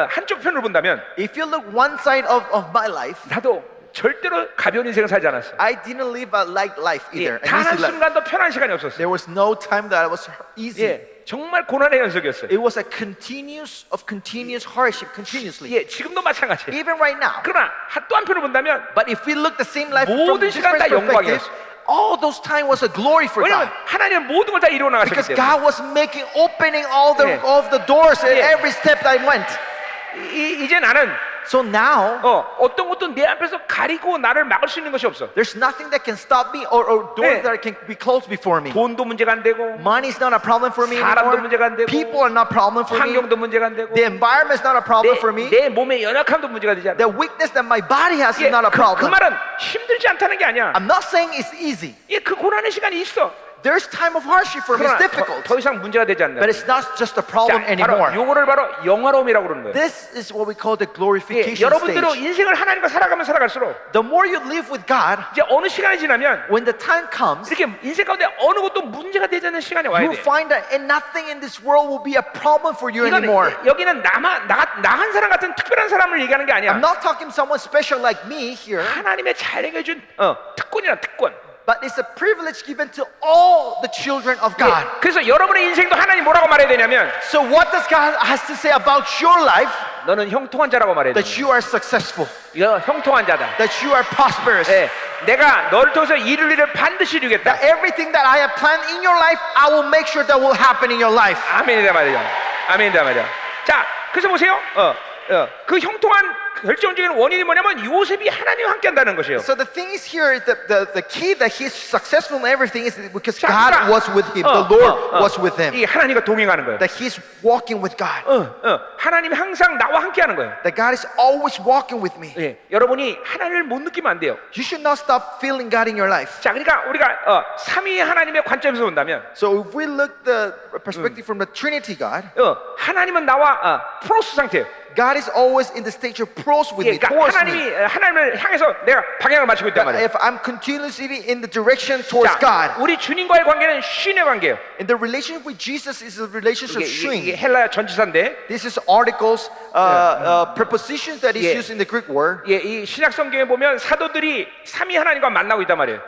한쪽 편으로 본다면 If you look one side of my life, 나도 절대로 가벼운 인생을 살지 않았어. I didn't live a light life either. An 단 easy life. 한순간도 편한 시간이 없었어. There was no time that I was easy. 예, 정말 고난의 연속이었어요. It was a continuous hardship, continuously. 예, 지금도 마찬가지예요. Even right now. 그러나 또 한편으로 본다면 But if we look the same life from 모든 시간 different 다 perspectives, 영광이었어. all those time was a glory for 왜냐면 God. 하나님은 모든 걸 다 이루어 나가셨기 Because 때문에. God was opening all Yeah. of the doors at Yeah. every step that I went. 이제 나는 So now, 어떤 것도 내 앞에서 가리고 나를 막을 수 있는 것이 없어. there's nothing that can stop me or doors Yeah. that can be closed before me. 돈도 문제가 안 되고, Money is not a problem for me 사람도 anymore. 문제가 안 되고, People are not a problem for me. 환경도 문제가 안 되고, The environment is not a problem for me. 내 몸의 연약함도 문제가 되지 않아. The weakness that my body has is 예, not a 그 problem. 말은 힘들지 않다는 게 아니야. I'm not saying it's easy. 예, 그 고난의 시간이 있어. There's time of hardship for me. It's 그러나 difficult. 더 이상 문제가 되지 않는다. But it's not just a problem 자, anymore. 바로 요거를 바로 영화로움이라고 그러는 거예요. This is what we call the 예, glorification 여러분들은 stage. 인생을 하나님과 살아가면 살아갈수록 The more you live with God, 이제 어느 시간이 지나면 when the time comes, 이렇게 인생 가운데 어느 것도 문제가 되지 않는 시간이 와야 you 돼. find that nothing in this world will be a problem for you 이건 anymore. 여기는 나한 사람 같은 특별한 사람을 얘기하는 게 아니야. I'm not talking someone special like me here, 하나님의 자녀에게 준 특권이란 특권. but it's a privilege given to all the children of God. 예, 그래서 여러분의 인생도 하나님 뭐라고 말해야 되냐면 So what does God has to say about your life? 너는 형통한 자라고 말해야 돼. That you are successful, 이거 형통한 자다. that you are prosperous, 예, 내가 너를 통해서 이룰 일을 반드시 이루겠다. that everything that I have planned in your life, I will make sure that will happen in your life. 아멘이다 말이죠. 아멘이다 말이죠. 자, 그래서 보세요. 그 형통한 결정적인 원인이 뭐냐면 요셉이 하나님과 함께한다는 것이에요. So the thing is here, is the key that he's successful in everything is because 자, God 그러니까, was with him, the Lord was with him, 이 하나님과 동행하는 거예요. that he's walking with God, 하나님이 항상 나와 함께하는 거예요. that God is always walking with me. 예, 여러분이 하나님을 못 느끼면 안 돼요. You should not stop feeling God in your life. 자, 그러니까 우리가 삼위 하나님의 관점에서 본다면 So if we look the perspective from the Trinity God, 하나님은 나와 프로스 상태예요. God is always in the stage of pros with 예, me, 그러니까 towards me. 하나님을 향해서 내가 방향을 맞추고 있단 말이에요. If I'm continuously in the direction towards 자, God, 우리 주님과의 관계는 쉰의 관계예요. and the relationship with Jesus is a relationship of 이게 shrink. 헬라 전치사인데, This is articles, prepositions that is Yeah. used in the Greek word. 예, 이 신약 성경에 보면 사도들이 삼위 하나님과 만나고 있단 말이에요.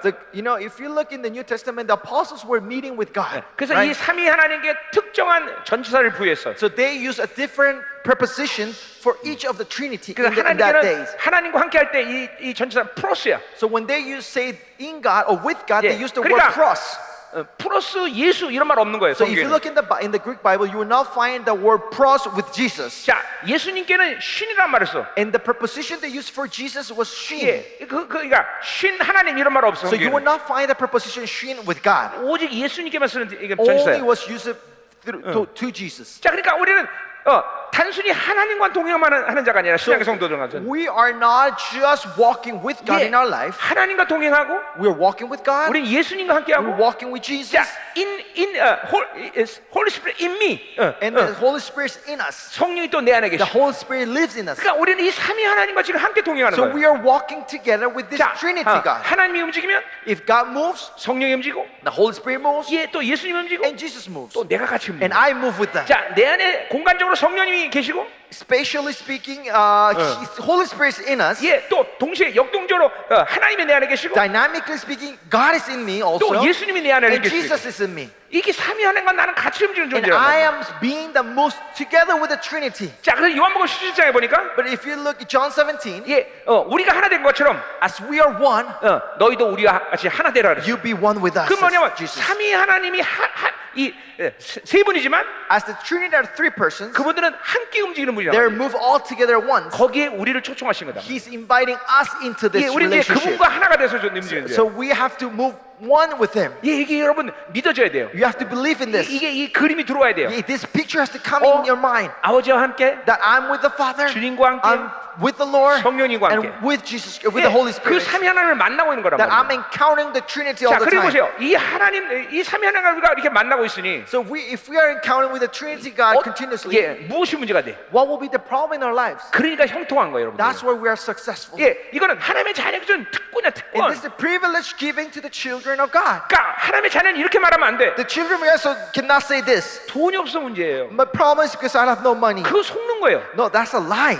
If you look in the New Testament, the apostles were meeting with God. 그래서 이 Right? 삼위 하나님께 특정한 전치사를 부여했어. So they use a different preposition for each of the Trinity 그래서 in that days. 하나님과 함께할 때 이 전치사 프로스야. So when they say in God or with God, they Yeah. use the 그러니까 word pros. 프로스 예수 이런 말 없는 거예요. So if you 성경에는. look in the Greek Bible, you will not find the word pros with Jesus. 자, 예수님께는 쉰이란 말을 써. And the preposition they used for Jesus was shin. 예, 그러니까 쉰 하나님 이런 말 없어. So you will 성경에는. not find the preposition shin with God. 오직 예수님께만 쓰는 이게 Only 전치사예요. was used to Jesus. 자, 그러니까 우리는 단순히 하나님과 동행만 하는 자가 아니라 신약의 성도들은 We are not just walking with God in our life. 하나님과 동행하고 We are walking with God. 우리는 예수님과 We're 함께하고 walking with Jesus. 자, Holy Spirit in me. And the Holy Spirit is in us. 성령이 또 내 안에 The 계시. Holy Spirit lives in us. 그러니까 우리는 이 삼위 하나님과 지금 함께 동행하는 So 거예요. we are walking together with this 자, Trinity God. 하나님이 움직이면 If God moves, 성령이 움직이고, the Holy Spirit moves, 또 예수님이 움직이고, and Jesus moves. 또 내가 같이 움직이고. And I move with them. 자, 내 안에 공간적으로 성령님이 계시고, Spatially speaking, Holy Spirit is in us. 또 동시에 역동적으로 하나님이 내 안에 계시고, Dynamically speaking, God is in me also. 또 예수님이 내 안에 And 계시고. Jesus is in me. 이게 삼위 하나님과 나는 같이 움직이는 And 존재란 I 말이야. am being the most together with the Trinity. 자, 그래서 요한복음 17장에 보니까 But if you look at John 17, 우리가 하나 된 것처럼 as we are one, 너희도 우리와 같이 하나 되라 그랬어. you be one with us. 그 뭐냐면 Jesus. 삼위 하나님이 세 분이지만 As the Trinity are three persons, 그분들은 함께 움직이는 분이란 they 말이야. move all together once. 거기에 우리를 초청하신 거다. He's inviting us into this 우리 이제 relationship. 그분과 하나가 돼서 움직이는 So 거예요. we have to move one with Him. 이게 여러분 믿어져야 돼요. You have to believe in this. 이게 이 그림이 들어와야 돼요. This picture has to come in your mind 아버지와 함께 that I'm with the Father. 주님과 함께 I'm with the Lord 성령님과 함께. and with Jesus, with the Holy 그 Spirit. 삼위 하나님을 만나고 있는 거란 That I'm 말이에요. encountering the Trinity all 자, the 그리고 time. 보세요. 이 하나님, 이 삼위 하나님과 이렇게 만나고 있으니 So if we are encountering with the Trinity God continuously, 예, 무엇이 문제가 돼? what will be the problem in our lives? 그러니까 형통한 거예요, 여러분. That's where we are successful. 예, 이거는 하나님의 자녀에게 준 특권이야, 특권. And this is the privilege given to the children of God. 그러니까 하나님의 자녀는 이렇게 말하면 안 돼. The children of God also cannot say this. 돈이 없어 문제예요. My problem is because I have no money. 그거 속는 거예요. No, that's a lie.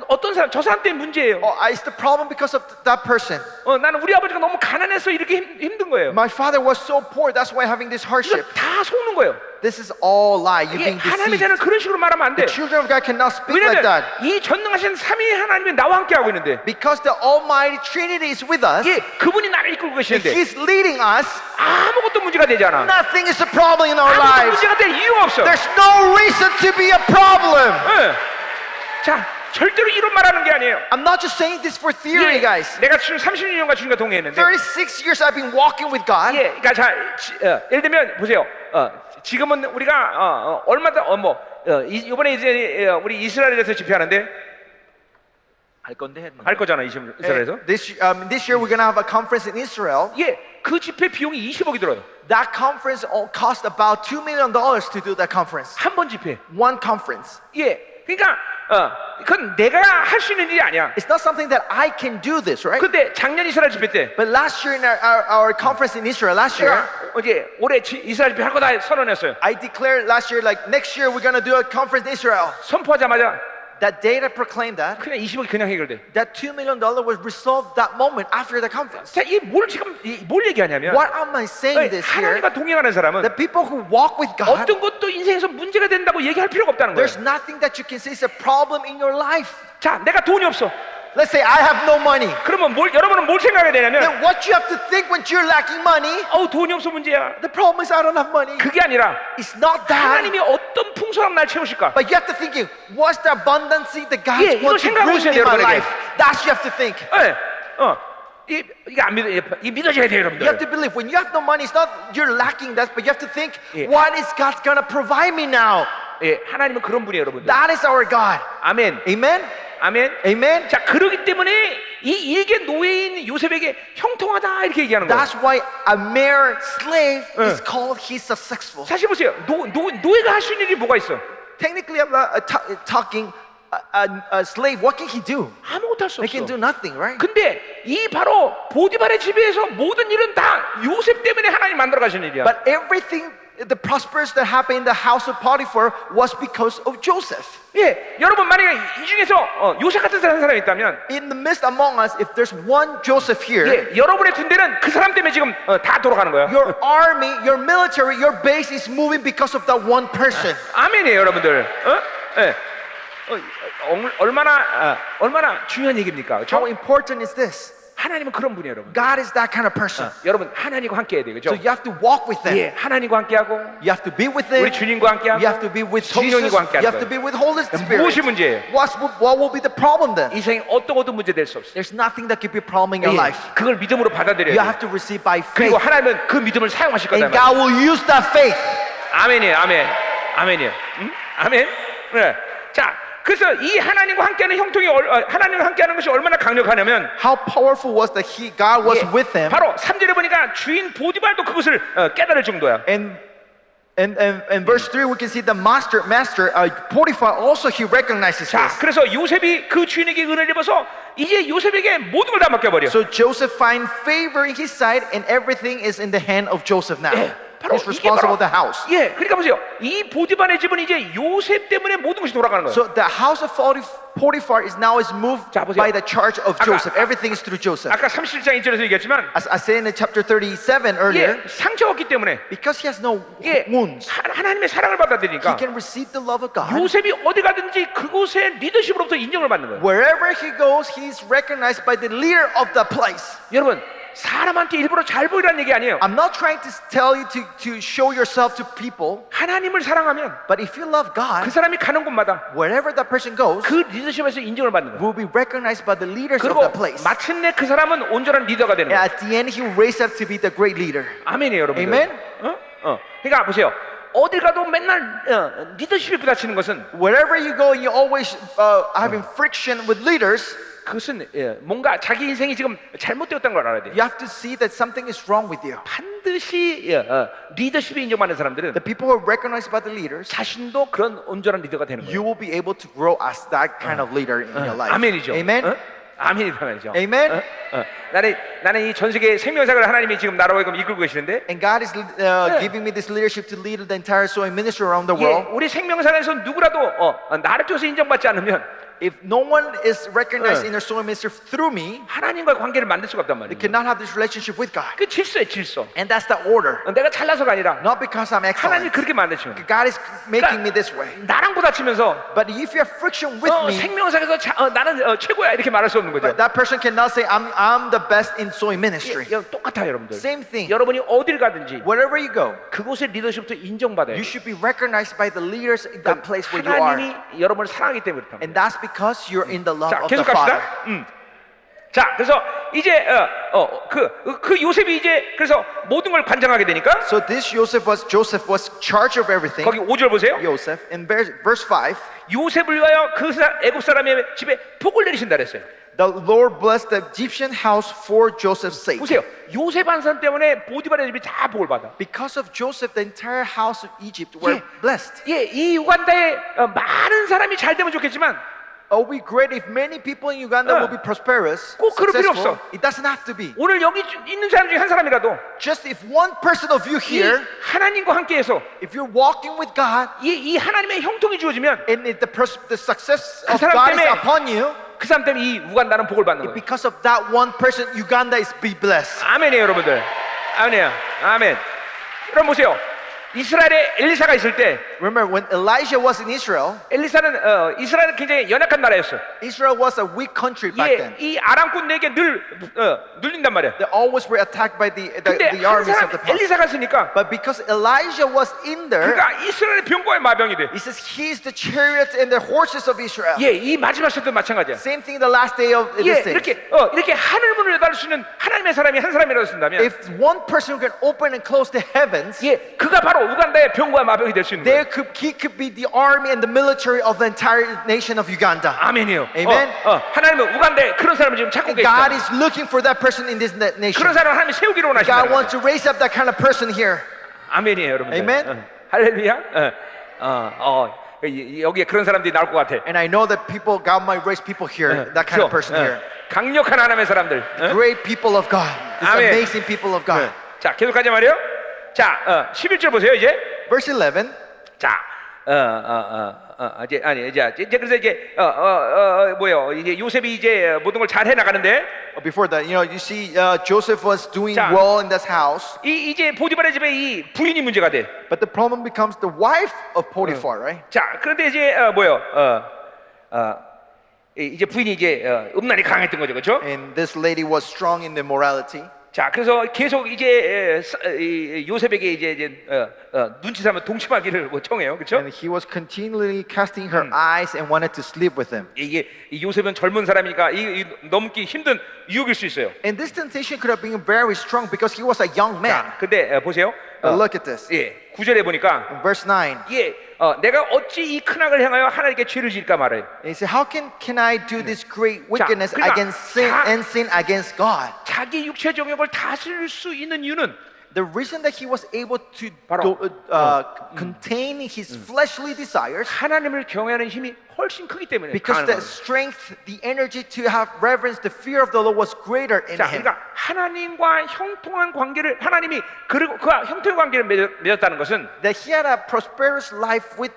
어떤 사람, 저 사람 때문에 문제예요. It's the problem because of that person. 나는 우리 아버지가 너무 가난해서 이렇게 힘든 거예요. My father was so poor, that's why I'm having this 이거 hardship. 다 속는 거예요. This is all lie. You're 이게 being 하나님의 deceived. 자녀는 그런 식으로 말하면 안 돼. The children of God cannot speak like 왜냐면 that. 이 전능하신 삼위 하나님이 나와 함께 하고 있는데, Because the Almighty Trinity is with us. 예, 그분이 나를 이끌고 계시는데 He's leading us. 아무것도 문제가 되지 않아. Nothing is a problem in our 아무것도 lives. 문제가 될 이유가 없어. There's no reason to be a problem. 예. 자, 절대로 이런 말하는 게 아니에요. I'm not just saying this for theory, 예, guys. 내가 지금 30년간 주님과 동행했는데, 36 years I've been walking with God. 예, 그러니까 자, 예를 들면 보세요. 지금은 우리가 얼마나 이번에 이제 우리 이스라엘에서 집회하는데 할 거잖아, 이스라엘에서. This year we're gonna have a conference in Israel. 예, 그 집회 비용이 20억이 들어요. That conference cost about $2 million to do that conference. 한 번 집회. One conference. 예, 그러니까 그건 내가 할 수 있는 일이 아니야. It's not something that I can do this, right? 근데 작년 이스라엘 집회 때 But last year in our conference in Israel, last year, 제가 이제 올해 이스라엘 집회 할 거 다 선언했어요. I declared last year, like next year we're gonna do a conference in Israel. 선포하자마자 That day that proclaimed that, 그냥 20억이 그냥 해결돼. that $2 million was resolved that moment after the conference. 자, 뭘 얘기하냐면 What am I saying this here? 하나님과 동행하는 사람은 The people who walk with God, 어떤 것도 인생에서 문제가 된다고 얘기할 필요가 없다는 거예요. there's nothing that you can say is a problem in your life. 자, 내가 돈이 없어. Let's say I have no money. 그러면 여러분은 뭘 생각해야 되냐면 Then what you have to think when you're lacking money, 돈이 없어 문제야. the problem is I don't have money. 그게 아니라 It's not that. 하나님이 어떤 풍성함 날 채우실까? But you have to thinking, what's the abundancy that God 예, 이거 wants to 생각하고 bring 있어야 in 돼요, my 여러분에게. life? That's what you have to think. 예, 이게 안 믿어져야 돼요, You have 여러분들. to believe. When you have no money, it's not you're lacking that, but you have to think, 예. what is God gonna provide me now? 예, 하나님은 그런 분이에요, 여러분들. That is our God. 아멘. Amen? 아멘. Amen? 자, 그러기 때문에 이 일개 노예인 요셉에게 형통하다 이렇게 얘기하는 거예요. That's why a mere slave is called he's successful. 사실 보세요. 노예가 할 수 있는 일이 뭐가 있어? Technically, I'm not talking a slave. What can he do? 아무것도 할 수 He can do 없어. nothing, right? 근데 이 바로 보디발의 집에서 모든 일은 다 요셉 때문에 하나님 만들어 가시는 일이야. But everything, the prosperity that happened in the house of Potiphar was because of Joseph. 예, 여러분 만약에 이 중에서 요셉 같은 사람이 있다면, In the midst among us, if there's one Joseph here, 예, 여러분의 군대는 그 사람 때문에 지금 다 돌아가는 거야. your army, your military, your base is moving because of that one person. 아멘이에요, 여러분들. 예. 얼마나 중요한 얘기입니까? How 그렇죠? important is this? 하나님은 그런 분이에요, 여러분. God is that kind of person. 여러분 하나님과 함께 해야 돼요, So 그렇죠? you have to walk with them. 예, 하나님과 함께하고 You have to be with them. 우리 주님과 함께하고 You have to be with Jesus. 성령님과 함께하는 You have to 거예요. be with Holy Spirit. 무엇이 문제예요? What will be the problem then? 인생에 어떤 것도 문제 될 수 없어요. There's nothing that could be a problem in your 예, life. 그걸 믿음으로 받아들여야 You 돼요. have to receive by 그리고 faith. 하나님은 그 믿음을 사용하실 거다. And God will use that faith. 아멘이에요, 아멘. 아멘이에요. 응? 아멘. 네. 자, 그래서 이 하나님과 함께하는 형통이 하나님과 함께하는 것이 얼마나 강력하냐면, How powerful was that God was 예, with them. 바로 3절에 보니까 주인 보디발도 그것을 깨달을 정도야. And verse 3 we can see the master Potiphar also he recognizes 자, this. 그래서 요셉이 그 주인에게 은혜를 입어서 이제 요셉에게 모든 걸 다 맡겨버려. So Joseph find favor in his sight and everything is in the hand of Joseph now. 예, 바로 He's 이게 responsible 바로 for the house. 예, 그러니까 보세요. 이 보디발의 집은 이제 요셉 때문에 모든 것이 돌아가는 거예요. So the house of Potiphar is now moved 자, 보세요. by the charge of 아까- Joseph. Everything is through Joseph. 아까 37장 1절에서 얘기했지만, As I said in the chapter 37 earlier, 예, 상처가 없기 때문에 because he has no 예, wounds, 하나님의 사랑을 he 받아들이니까 can receive the love of God. 요셉이 어디 가든지 그곳의 리더십으로부터 인정을 받는 거예요. Wherever he goes, he is recognized by the leader of the place. 여러분, 사람한테 일부러 잘 보이라는 얘기 아니에요. I'm not trying to tell you to show yourself to people, 하나님을 사랑하면 but if you love 그 God, 사람이 가는 곳마다 wherever that person goes, 그 리더십에서 인정을 받는 거예요. will be recognized by the leaders of 그리고 the place. 마침내 그 사람은 온전한 리더가 되는 And 거예요. at the end, he will raise up to be the great leader. 아멘이에요, 여러분들. Amen? 그러니까 보세요. 어딜 가도 맨날 리더십이 부딪히는 것은 Wherever you go, you always having friction with leaders. 그것은 뭔가 자기 인생이 지금 잘못되었다는 걸 알아야 돼요. You have to see that something is wrong with you. 반드시 리더십이 인정받는 사람들은 The people who are recognized by the leaders, 자신도 그런 온전한 리더가 되는 you 거예요. will be able to grow as that kind of leader in your life. 아멘이죠. Amen. 아멘이다 말이죠. Amen. 나는 이 전 세계 생명사를 하나님이 지금 나라고 이끌고 계시는데, And God is giving me this leadership to lead the entire sowing ministry around the 예, world. 우리 생명사에서 누구라도 나를 통해서 인정받지 않으면 If no one is recognized in their sowing ministry through me, 하나님과의 관계를 만들 수가 없단 they 말이에요. cannot have this relationship with God. 그 질서예요, 질서. And that's the order. 내가 잘나서가 아니라 Not because I'm 하나님이 excellent. 그렇게 만드시는 거예요. God is making me this way. 나랑 부딪히면서 But if you have friction with me, 생명사에서 나는 최고야 이렇게 말할 수 없는 거죠. that person cannot say, I'm the best in sowing ministry. 똑같아요, 여러분들. Same thing. 여러분이 어딜 가든지 Wherever you go, 그곳의 리더십부터 인정받아야 you 돼요. should be recognized by the leaders in that place where you are. 하나님이 여러분을 사랑하기 때문에 그렇다. And that's because you're in the love 자, of the 계속 Father. 갑시다. 자, 그래서 이제 그 요셉이 이제 그래서 모든 걸 관장하게 되니까 So this Joseph was charge of everything. 거기 5절 보세요. Joseph in verse 5, 요셉을 위하여 그 애굽 사람의 집에 복을 내리신다 그랬어요. the Lord blessed the Egyptian house for Joseph's sake. 보세요. 요셉 한 사람 때문에 보디발의 집이 다 복을 받아. Because of Joseph, the entire house of Egypt were 예. blessed. 예, 이 우간다에 많은 사람이 잘 되면 좋겠지만 It would be great if many people in Uganda will be prosperous, 꼭 그럴 필요 successful. 없어. It doesn't have to be. 오늘 여기 있는 사람 중에 한 사람이라도 Just if one person of you 이 here, 하나님과 함께해서 if you're walking with God, 이 하나님의 형통이 주어지면 and if the success 그 of 사람 God is 때문에 upon you, 그 사람 때문에 이 우간다는 복을 받는 거예요. because of that one person, Uganda is be blessed. 아멘이에요, 여러분들. 아멘이에요. 아멘. 여러분 보세요. 이스라엘에 엘리사가 있을 때 Remember when Elijah was in Israel, 이스라엘은 굉장히 연약한 나라였어. Israel was a weak country back 예, then. 이 아람군에게 늘 눌린단 말이야. They always were attacked by the 근데 한 armies 사람 of the past. 엘리사가 있으니까 But because Elijah was in there, 그가 이스라엘의 병거의 마병이 돼. he says he's the chariots and the horses of Israel. 예, 이 마지막 시대도 마찬가지야. Same thing the last day of 예, this day. 이렇게 하늘 문을 여닫을 수 있는 하나님의 사람이 한 사람이라도 쓴다면, If one person who can open and close the heavens, 예, 그가 바로 우간다의 병거와 마병이 될 수 있는 거예요. he could be the army and the military of the entire nation of Uganda. 아멘이요. Amen. 하나님은 우간다에 그런 사람을 지금 찾고 God 계시다. is looking for that person in this nation. 그런 사람을 하나님이 세우기로 원하신다. God wants to raise up that kind of person here. 아멘이에요, 여러분들. Amen. 할렐루야. 여기에 그런 사람들이 나올 것 같아. And I know that God might raise people here, that kind of person here. 강력한 하나님의 사람들. Great people of God. These Amen. amazing people of God. 자, 계속 가자 말이요. 자, 11절 보세요, 이제. Verse 11. 자, 이제 그래서 이제 뭐요? 이제 요셉이 이제 모든 걸 잘 해 나가는데, Before that, you see Joseph was doing 자, well in this house. 이제 보디발의 집에 이 부인이 문제가 돼. But the problem becomes the wife of Potiphar, right? 자, 그런데 이제 이제 부인이 이제 음란이 강했던 거죠, 그렇죠? And this lady was strong in the morality. 자, 그래서 계속 이제 요셉에게 이제 눈치 삼아 동침하기를 청해요, 그렇죠? And he was continually casting her eyes and wanted to sleep with him. 이게 이 요셉은 젊은 사람이니까 이 넘기 힘든 유혹일 수 있어요. And this temptation could have been very strong because he was a young man. 자, 근데 보세요. But look at this. 예, 9절에 보니까 In verse 9, 예, 내가 어찌 이 큰 악을 행하여 하나님께 죄를 지을까 말해요. he said, how can I do this great wickedness 그러니까 against sin and sin against God? 자기 육체 정욕을 다스릴 수 있는 이유는 The reason that he was able to 바로, contain his fleshly desires 하나님을 경외하는 힘이 훨씬 크기 때문에. because the strength, the energy to have reverence, the fear of the Lord was greater in 자, him. 그러니까 하나님과 형통한 관계를 하나님이 그리고 그와 형통한 관계를 맺었다는 것은 That he had a prosperous life with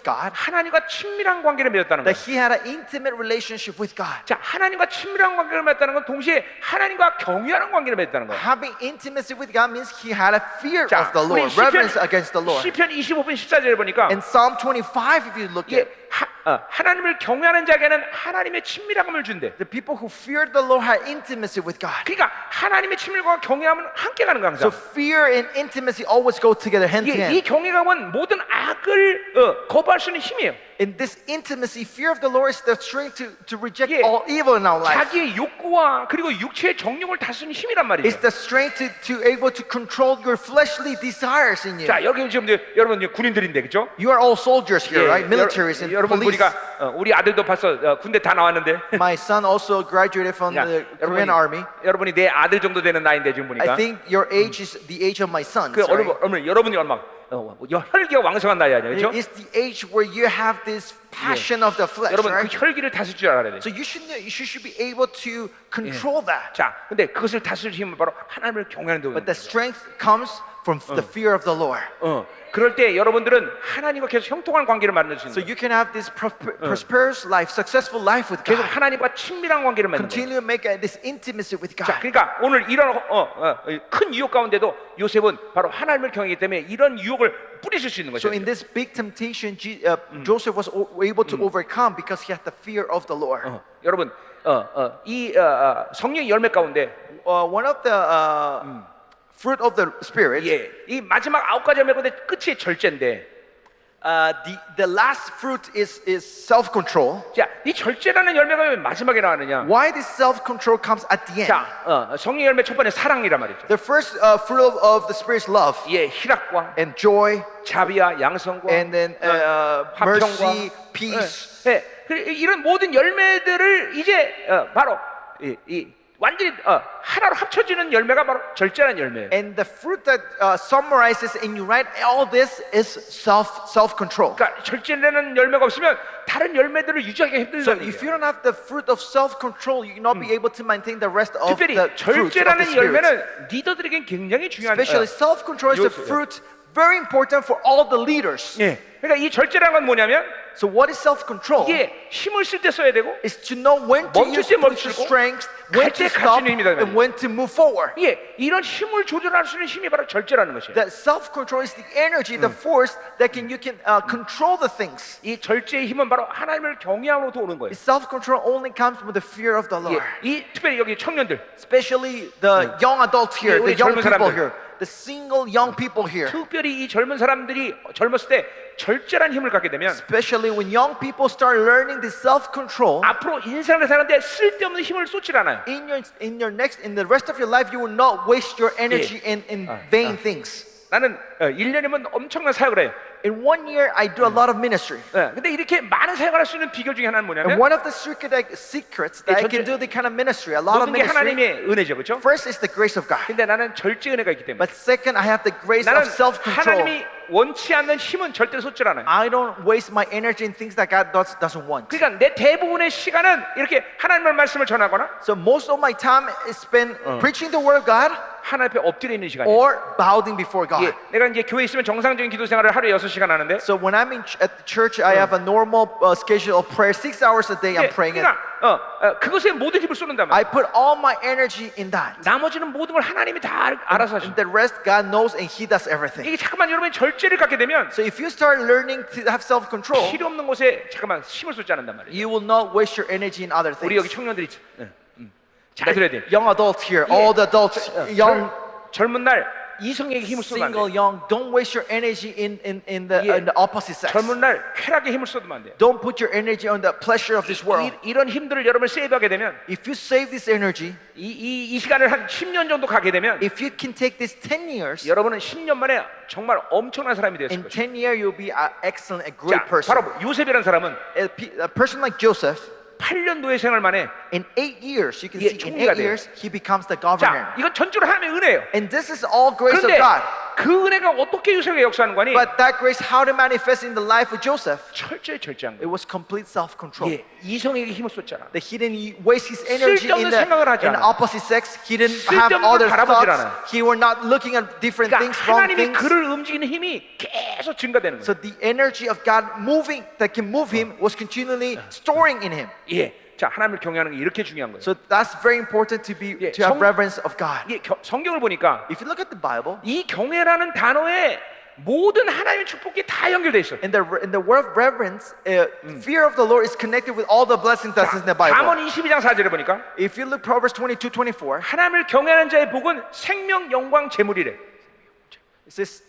God. 하나님과 친밀한 관계를 맺었다는 That 거예요. he had an intimate relationship with God. 자, 하나님과 친밀한 관계를 맺었다는 건 동시에 하나님과 경외하는 관계를 맺었다는 거예요. Having intimacy with God means he had a fear 자, of the 우리 Lord, reverence against the Lord. 시편 25편 14절에 보니까 In Psalm 25, if you look 예, at 하나님을 경외하는 자에게는 하나님의 친밀함을 준대. the people who feared the Lord had intimacy with God. 그러니까 하나님의 친밀과 경외함은 함께 가는 거야 So 항상. fear and intimacy always go together hand to 이 hand. 경외감은 모든 악을 거부할 수 있는 힘이에요. In this intimacy, fear of the Lord is the strength to reject 예, all evil in our life. 자기의 욕구와 그리고 육체의 정욕을 다스리는 힘이란 말이죠. It's the strength to able to control your fleshly desires in you. 자, 여기 지금 여러분 이제 군인들인데, 그렇죠? You are all soldiers here, right? Militaries and 여러분 police. 보니까 우리 아들도 벌써 군대 다 나왔는데. My son also graduated from the Korean army. 여러분이 내 아들 정도 되는 나이인데 지금 보니까. I think your age is the age of my son. 그 여러분이 얼마 혈기가 왕성한 나이 아니에요, 그렇죠? It's the age where you have this passion of the flesh, 여러분 그 right? 혈기를 다스릴 줄 알아야 돼. So you should be able to control that. 자, 근데 그것을 다스릴 힘은 바로 하나님을 경외하는 데 오는 But the 거예요. strength comes from the fear of the Lord. 그럴 때 여러분들은 하나님과 계속 형통한 관계를 만들 수 So 있는 거예요. you can have this prosperous life, successful life with 계속 God. 하나님과 친밀한 관계를 맺는 거예요. Continue to make this intimacy with 자, God. 그러니까 오늘 이런 큰 유혹 가운데도 요셉은 바로 하나님을 경외하기 때문에 이런 유혹을 뿌리실 수 있는 거죠. So in this big temptation, Joseph was able to overcome because he had the fear of the Lord. 여러분, 이 성령의 열매 가운데 One of the fruit of the Spirit, 예, 이 마지막 9가지 열매 가운데 끝이 절제인데, the last fruit is self-control. 자, 이 절제라는 열매가 왜 마지막에 나왔느냐? Why this self-control comes at the end? 자, 성령의 열매 첫 번째 사랑이란 말이죠. The first fruit of the Spirit is love 예, 희락과 and joy, 자비와 양성과 and then mercy, peace. 예, 이런 모든 열매들을 이제 바로 이 완전히 하나로 합쳐지는 열매가 바로 절제라는 열매예요. And the fruit that summarizes and you write all this is self-control. 그러니까 절제라는 열매가 없으면 다른 열매들을 유지하기 So 힘들다는 if 얘기예요. you don't have the fruit of self-control, you will not be able to maintain the rest of 특별히 the fruits of the 절제라는 Spirit. 열매는 리더들에겐 굉장히 중요한 Especially self-control is a fruit very important for all the leaders. 예. 그러니까 이 절제라는 건 뭐냐면 So what is self-control? 이게 힘을 쓸 때 써야 되고 Is to know when to 멈출 use 때 your 멈추고, strength, when 갈 때 to 갈 수 stop, 있는 힘이다, 그 and when to move forward. 예, 이런 힘을 조절할 수 있는 힘이 바로 절제라는 것이에요. That self-control is the energy, the force that you can control the things. 이 절제의 힘은 바로 하나님을 경외함으로부터 오는 거예요. Self-control only comes with the fear of the 예, Lord. 이 특별히 여기 청년들 Especially the young adults here, 우리 the young 젊은 people 사람들. here, the single young people here. 특별히 이 젊은 사람들이 젊었을 때 절제란 힘을 갖게 되면 Especially when young people start learning this self-control, 앞으로 인생을 사는데 쓸데없는 힘을 쏟질 않아요. in the rest of your life, you will not waste your energy in vain things. 나는 1년이면 엄청난 사역을 해요. In 1 year, I do a lot of ministry. 근데 이렇게 많은 사역을 할 수 있는 비결 중에 하나는 And 뭐냐면 one of the secrets that I can do the kind of ministry, a lot of 모든 게 ministry, 하나님의 은혜죠, 그렇죠? first is the grace of God. 근데 나는 절제 은혜가 있기 때문에 But second, I have the grace 나는 of self-control. 하나님이 원치 않는 힘은 절대 쏟질 않아요. I don't waste my energy in things that God doesn't want. 그러니까 내 대부분의 시간은 이렇게 하나님의 말씀을 전하거나 So most of my time is spent preaching the word of God 하나님 앞에 엎드려 있는 시간이에요. or bowing before God. 예, 내가 이제 교회에 있으면 정상적인 기도 생활을 하루에 6시간 하는데 So when I'm at the church, I have a normal schedule of prayer, 6 hours a day I'm praying. 그러니까 그것에 모든 힘을 쏟는단 I 말이에요. put all my energy in that. 나머지는 모든 걸 하나님이 다 알아서 하십니다. And the rest, God knows and He does everything. 이게 잠깐만 여러분이 절제를 갖게 되면 So if you start learning to have self-control, 필요 없는 곳에 잠깐만 힘을 쏟지 않는단 말이에요. you will not waste your energy in other 우리 여기 things. 청년들이 잘 들어야 돼. Young adults here, all the adults, young, 젊은 날 이성에게 힘을 쏟으면 안 single, 돼. young, don't waste your energy in the opposite sex. 젊은 날 쾌락에 힘을 쏟으면 안 돼요. Don't put your energy on the pleasure of this world. 이런 힘들을 여러분을 세이브하게 되면 If you save this energy, 이 시간을 한 10년 정도 가게 되면 if you can take this 10 years, 여러분은 10년 만에 정말 엄청난 사람이 되었을 in 것이에요. 10 years you'll be an excellent, a great 자, person. 바로 요셉이라는 사람은 A person like Joseph, 8년 노예 생활 만에 in 8 years, you can 예, see in 총리가 8 돼요. years, he becomes the governor. 자, 이건 전적으로 하나님의 은혜예요. And this is all grace of 그런데 God. 그 은혜가 어떻게 요셉에게 역사하는 거니? But that grace, how to manifest in the life of Joseph? 철저히 절제한 It 거예요. was complete self-control. 예, 이성에게 힘을 쏟잖아. That he didn't waste his energy 쓸데없는 in 생각을 하지 the 않아. opposite sex. He didn't have 쓸데없는 걸 other 바라보질 thoughts. 않아. He were not looking at different 그러니까 things, wrong 하나님이 things. 그를 움직이는 힘이 계속 증가되는 거예요. So the energy of God moving, that can move him, was continually storing in him. 예, 자 하나님을 경외하는 게 이렇게 중요한 거예요. So that's very important to 예, have reverence of God. 예, 성경을 보니까 If you look at the Bible, 이 경외라는 단어에 모든 하나님의 축복이 다 연결돼 있어. in the word of reverence, fear of the Lord is connected with all the blessings that's in the Bible. 잠언 22장 4절에 보니까 If you look Proverbs 22:24, 하나님을 경외하는 자의 복은 생명, 영광, 재물이래. it says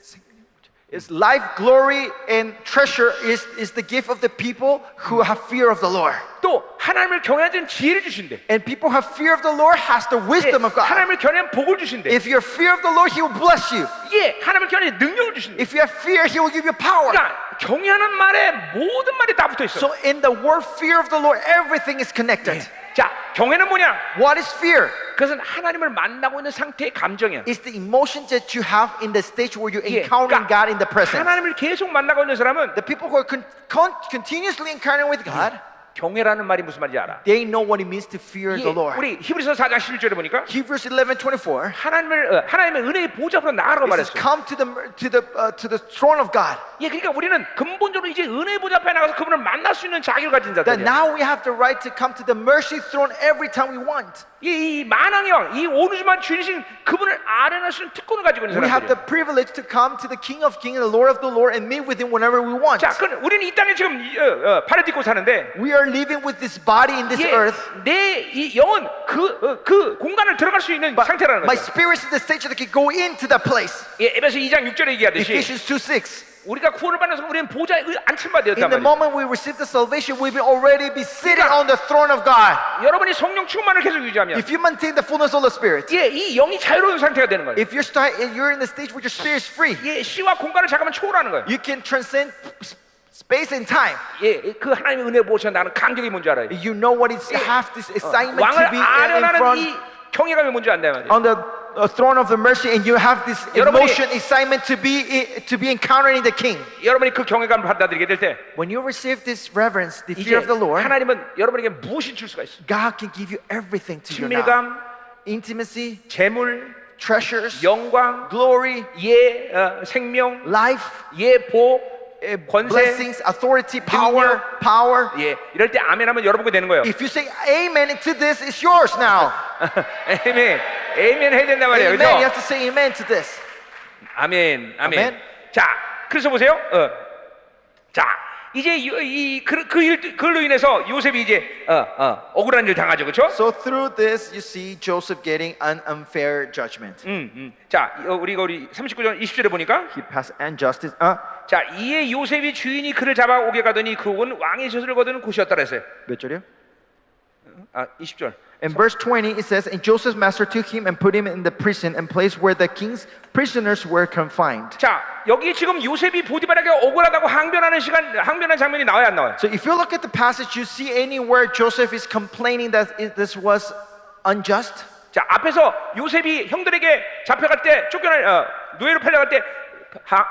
Is life, glory, and treasure is the gift of the people who have fear of the Lord. 또 하나님을 경외하는 지혜를 주신대. And people who have fear of the Lord has the wisdom of God. 하나님을 경외하면 복을 주신대. If you have fear of the Lord, He will bless you. 예, 하나님을 경외하는 능력을 주신대. If you have fear, He will give you power. 그러니까 경외하는 말에 모든 말이 다 붙어 있어. So in the word fear of the Lord, everything is connected. 자, 경외는 뭐냐? What is fear? 그것은 하나님을 만나고 있는 상태의 감정이야. It's the emotions that you have in the stage where you're 예, encountering God in the presence. 하나님을 계속 만나고 있는 사람은 The people who are continuously encountering with God, 경외라는 말이 무슨 말인지 알아. they know what it means to fear 예, the Lord. 우리 히브리서 4장 11절에 보니까 Hebrews 11:24. 하나님의 은혜의 보좌 앞으로 나아가고 It says, 말했어. come to the throne of God. 예, 그러니까 우리는 근본적으로 이제 은혜의 보좌 앞에 나가서 그분을 만날 수 있는 자격을 가진 That 자들이야. now we have the right to come to the mercy throne every time we want. 이 만왕의 왕, 이 온우주만 주인이신 그분을 아련할 수 있는 특권을 가지고 있는 We have the 사람들이야. privilege to come to the King of Kings and the Lord of the Lord and meet with Him whenever we want. 자, 그럼 우리는 이 땅에 지금 발을 딛고 사는데 We are living with this body in this 예, earth. 내 이 영은 그 공간을 들어갈 수 있는 상태라는 My 거죠. spirit is in the stage that can go into that place. 예, 에베소 2장 6절에 얘기하듯이 Ephesians 2:6. 우리가 구원을 받는 순간 우리는 보좌에 앉힌바 In 되었단 the 말이에요. moment we receive the salvation, we will already be sitting on the throne of God. 여러분이 성령 충만을 계속 유지하면 If you maintain the fullness of the Spirit, 예, 이 영이 자유로운 상태가 되는 거예요. if you're in the stage where your spirit is free, 예, 시와 공간을 잠깐만 초월하는 거예요. you can transcend space and time. 예, 그 하나님의 은혜 보셔 나는 간격이 뭔지 알아요. You know what it's have this assignment to 왕을 be in 아련하는 front 이 경외감이 뭔지 안다 말이에요. on the throne of the mercy, and you have this 여러분이- emotion assignment to be encountering the King. 여러분이 그 경외감을 받아들이게 될 때 When you receive this reverence, the 이제 fear of the Lord, 하나님은 여러분에게 무엇이 줄 수가 있어? God can give you everything to you now. 친밀감, Intimacy, 재물, treasures, 영광, glory, 예, 생명, life, 예, 복, 권세. blessings, authority, power. 예, 이럴 때 아멘하면 여러분이 되는 거예요. If you say amen to this, it's yours now. 아멘, 아멘 해야 된단 말이에요. Amen. You 그렇죠? have to say amen to this. 아멘, 아멘. 아멘. 자, 그래서 보세요. 자, 이제 그걸로 인해서 요셉이 이제 억울한 일 당하죠, 그렇죠? So through this, you see Joseph getting an unfair judgment. 자, 우리 39절 20절에 보니까 He passed injustice. 자, 이에 요셉이 주인이 그를 잡아 오게 가더니 그곳은 왕의 젖을 거두는 곳이었다 그랬어요. 몇 절이요? 20절. In verse 20, it says, And Joseph's master took him and put him in the prison and place where the king's prisoners were confined. 자, 여기 지금 요셉이 보디발에게 억울하다고 항변한 장면이 나와요, 안 나와요? So if you look at the passage, you see anywhere Joseph is complaining that this was unjust. 자, 앞에서 요셉이 형들에게 잡혀갈 때 노예로 팔려갈 때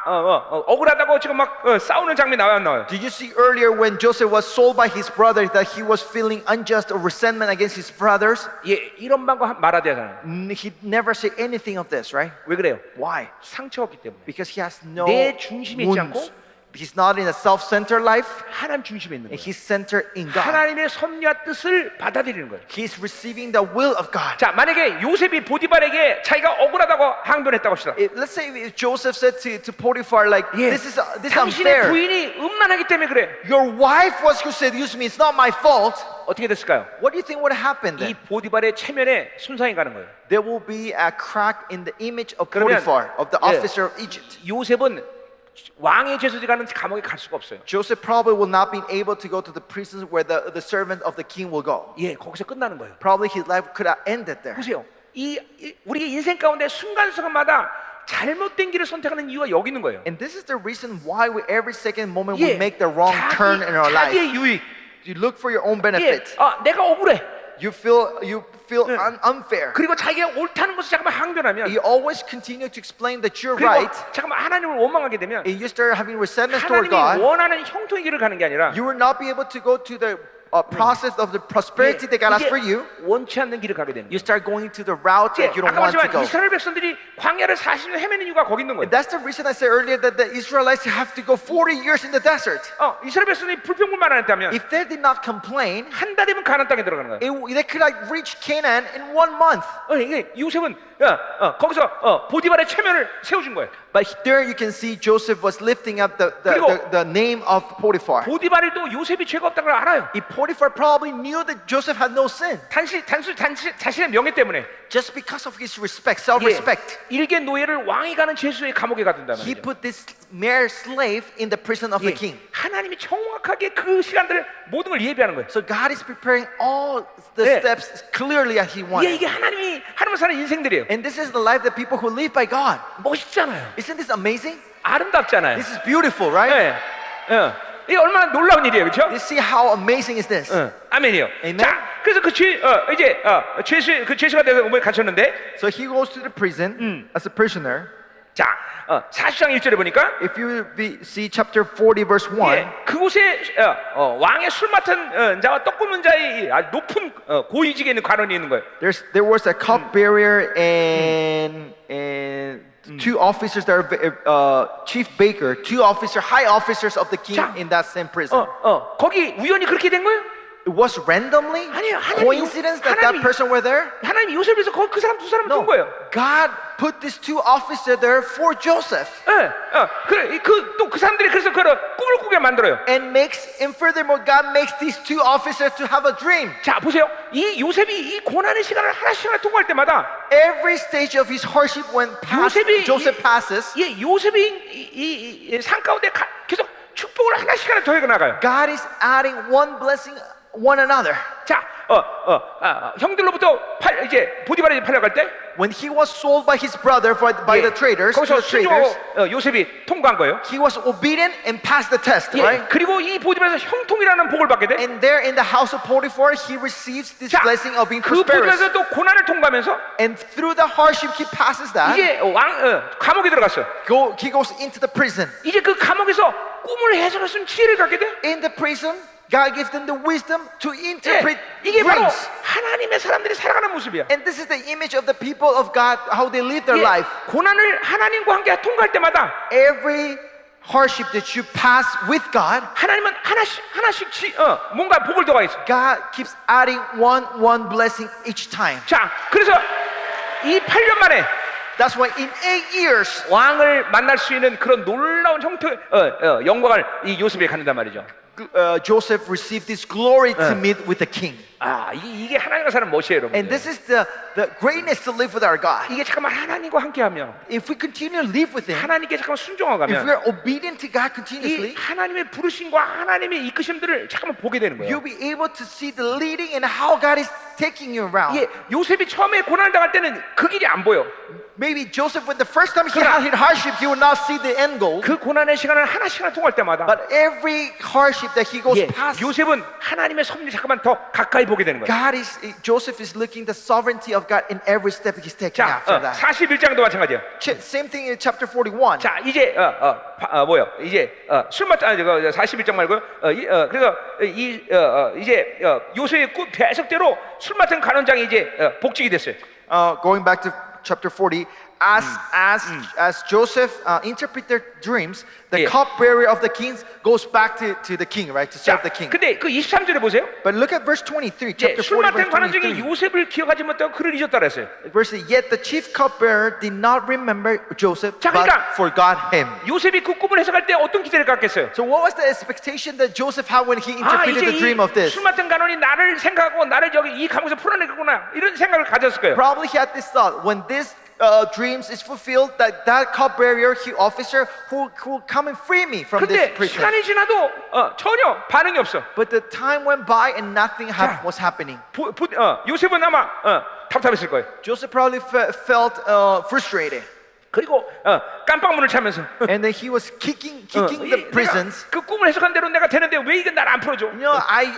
억울하다고 지금 막 싸우는 장면이 나와요, 안 나와요? Did you see earlier when Joseph was sold by his brothers that he was feeling unjust or resentment against his brothers? 예, 이런 방법 말아야 되잖아요. He never said anything of this, right? 왜 그래요? Why? 상처가 없기 때문에. Because he has no 내 중심에 있지 않고 wounds. He's not in a self-centered life. 하나님 중심에 있는 And 거예요. he's centered in God. 하나님의 섭리와 뜻을 받아들이는 거예요. He's receiving the will of God. 자, 만약에 요셉이 보디발에게 자기가 억울하다고 항변했다고 합시다. Let's say if Joseph said to Potiphar, like, 예, this is 당신의 unfair. 부인이 음란하기 때문에 그래. Your wife was who seduced me. It's not my fault. 어떻게 됐을까요? What do you think would happen 이 then? 보디발의 체면에 손상이 가는 거예요. There will be a crack in the image of 그러면- Potiphar, of the 예. officer of Egypt. 요셉은 왕의 죄수지 가는 감옥에 갈 수가 없어요. Joseph probably will not be able to go to the prison where the servant of the king will go. 예, 거기서 끝나는 거예요. Probably his life could have ended there. 보세요. 우리 인생 가운데 순간순간마다 잘못된 길을 선택하는 이유가 여기 있는 거예요. And this is the reason why we every second moment 예, we make the wrong turn in our life. 자기의 유익. You look for your own 예, benefit. 내가 억울해. You feel unfair. 그리고 자기가 옳다는 것을 잠깐만 항변하면 You always continue to explain that you're 그리고 right. 잠깐만 하나님을 원망하게 되면 And you start having resentment toward 하나님이 God. 원하는 형통의 길을 가는 게 아니라 You will not be able to go to the process of the prosperity that God has for you. 원치 않는 길을 가게 되는 You 거예요. start going to the route 예, that you don't 아까 want to 말했지만 go. 이스라엘 백성들이 광야를 40년 헤매는 이유가 거기 있는 거예요. And that's the reason I said earlier that the Israelites have to go 40 years in the desert. 이스라엘 백성들이 불평불만 안 했다면 If they did not complain, 한 달이면 가나안 땅에 들어가는 거예요. they could like reach Canaan in 1 month. 이게 요셉은 거기서 보디발의 체면을 세워준 거예요. But there you can see Joseph was lifting up 그리고 the name of Potiphar. 보디발도 요셉이 죄가 없다는 걸 알아요. If Potiphar probably knew that Joseph had no sin 자신의 명예 때문에 just because of his respect, self-respect. 일개 노예를 왕이 가는 제수의 감옥에 가둔단 He 말이죠. put this mere slave in the prison of the king. 하나님이 정확하게 그 시간들을 모든 걸 예비하는 거예요. So God is preparing all the 네. steps clearly as He wanted. 이게 하나님이 사는 인생들이에요. And this is the life that people who live by God. 멋있잖아요. Isn't this amazing? 아름답잖아요. This is beautiful, right? 이게 얼마나 놀라운 일이에요, 그렇죠? You see how amazing is this? 아멘이요. Amen. 자, 그래서 죄수가 돼서 몸에 갇혔는데, So he goes to the prison as a prisoner. 자, 40장 1절에 보니까 If you see chapter 40 verse 1, 그곳에 왕의 술 맡은 자와 떡 굽는 자의 아주 높은 고위직에 있는 관원이 있는 거예요. there was a cupbearer and two officers that are chief baker, two high officers of the king 자, in that same prison. 거기 우연히 그렇게 된 거예요? It was randomly 아니에요. coincidence that that person were there? 하나님이 요셉에서 그 사람 두 사람 둔 거예요. God put these two officers there for Joseph 또 그 사람들이 그래서 그런 꿈을 꾸게 만들어요. and furthermore God makes these two officers to have a dream. 자, 보세요. 이 요셉이 이 고난의 시간을 하나씩 통과할 때마다 Every stage of his hardship when Joseph passes, 요셉이 이 산 가운데 계속 축복을 하나씩 더해 나가요. God is adding one blessing one another. 자, 형들로부터 이제 보디발에 팔려갈 때 When he was sold by his brother by the traders, 거기서 순종하고 요셉이 통과한 거예요. he was obedient and passed the test, right? 그리고 이 보디발에서 형통이라는 복을 받게 돼. And there in the house of Potiphar, he receives this 자, blessing of being 그 prosperous. 보디발에서 또 고난을 통과하면서 And through the hardship he passes that, 이제 감옥에 들어갔어요. he goes into the prison. 이제 그 감옥에서 꿈을 해석할 수 있는 지혜를 갖게 돼. In the prison, God gives them the wisdom to interpret 이게 바로 dreams. 하나님의 사람들이 살아가는 모습이야. And this is the image of the people of God, how they live their life. 고난을 하나님과 함께 통과할 때마다 Every hardship that you pass with God, 하나님은 하나씩 뭔가 복을 더하겠어. God keeps adding one blessing each time. 자, 그래서 이 8년 만에 That's why in 8 years, 왕을 만날 수 있는 그런 놀라운 형태의 영광을 이 요셉이 갖는단 말이죠. Joseph received this glory to meet with the king. 이게 하나님과 사는 멋이에요, 여러분. And this is the greatness to live with our God. 이게 잠깐만 하나님과 함께하면, If we continue to live with Him, 하나님께 잠깐만 if 순종하가면, we are obedient to God 이 continuously, 하나님의 부르심과 하나님의 이끄심들을 잠깐만 보게 되는 거예요. you'll be able to see the leading and how God is taking you around. 요셉이 처음에 고난을 당할 때는 그 길이 안 보여. Maybe Joseph, when the first time he had hardship, he would not see the end goal. 그 고난의 시간을 하나씩 통할 때마다 But every hardship that he goes past, 요셉은 하나님의 섭리를 잠깐만 더 가까이 보게 되는 거예요. Joseph is looking the sovereignty of God in every step he's taking 자, after that. 41장도 마찬가지야. Same thing in chapter 41. 자, 이제 이제 술 마찬 41장 말고요. 그래서 이제 요셉의 꿈 배석대로 술 맡은 간원장이 이제 복직이 됐어요. Going back to chapter 40, as Joseph interpreted their dreams, the cupbearer of the kings goes back to the king, right, to serve the king. 근데 그 23절에 보세요. But look at verse 23, chapter 술 40, 맡은 verse 관원장이 23. 요셉을 기억하지 못하고 그를 잊었다 그랬어요. Verse 3, yet the chief cupbearer did not remember Joseph, 자, but 그러니까 forgot him. 요셉이 그 꿈을 해석할 때 어떤 기대를 갖겠어요? So what was the expectation that Joseph had when he interpreted 이제 the dream of this? 술 맡은 간원이 나를 생각하고 나를 여기 이 감옥에서 풀어내겠구나 이런 생각을 가졌을 거예요. Probably he had this thought, when this dreams is fulfilled, that cupbearer, officer who come and free me from this 근데 prison. 시간이 지나도 전혀 반응이 없어. But the time went by and nothing was happening. 요셉은 아마 답답했을 거예요. Joseph probably felt frustrated. 그리고 깜빵문을 차면서 And then he was kicking the prisons. 그 꿈을 해석한 대로 내가 되는데 왜 이건 나를 안 풀어줘? You know, I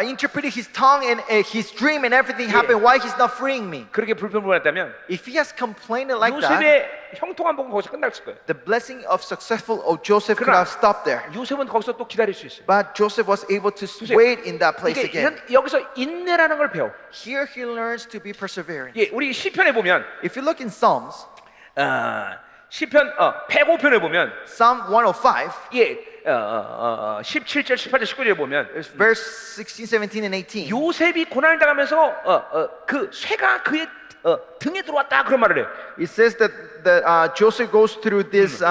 interpreted his tongue and his dream and everything happened. Why he's not freeing me? 그렇게 불평불만했다면 If he has complained like that, 요셉의 형통한 복은 거기서 끝났을 거예요. the blessing of successful of Joseph could 그러나 have stopped there. 요셉은 거기서 또 기다릴 수 있어요. But Joseph was able to wait in that place 이게 again. 여기서 인내라는 걸 배워. Here he learns to be perseverant. 우리 시편에 보면 If you look in Psalms, 시편 105편에 보면 Psalm 105, 17절, 18절, 19절에 보면 verse 16, 17, and 18. 요셉이 고난을 당하면서 그 쇠가 그의 등에 들어왔다 그런 말을 해요. It says that Joseph goes through this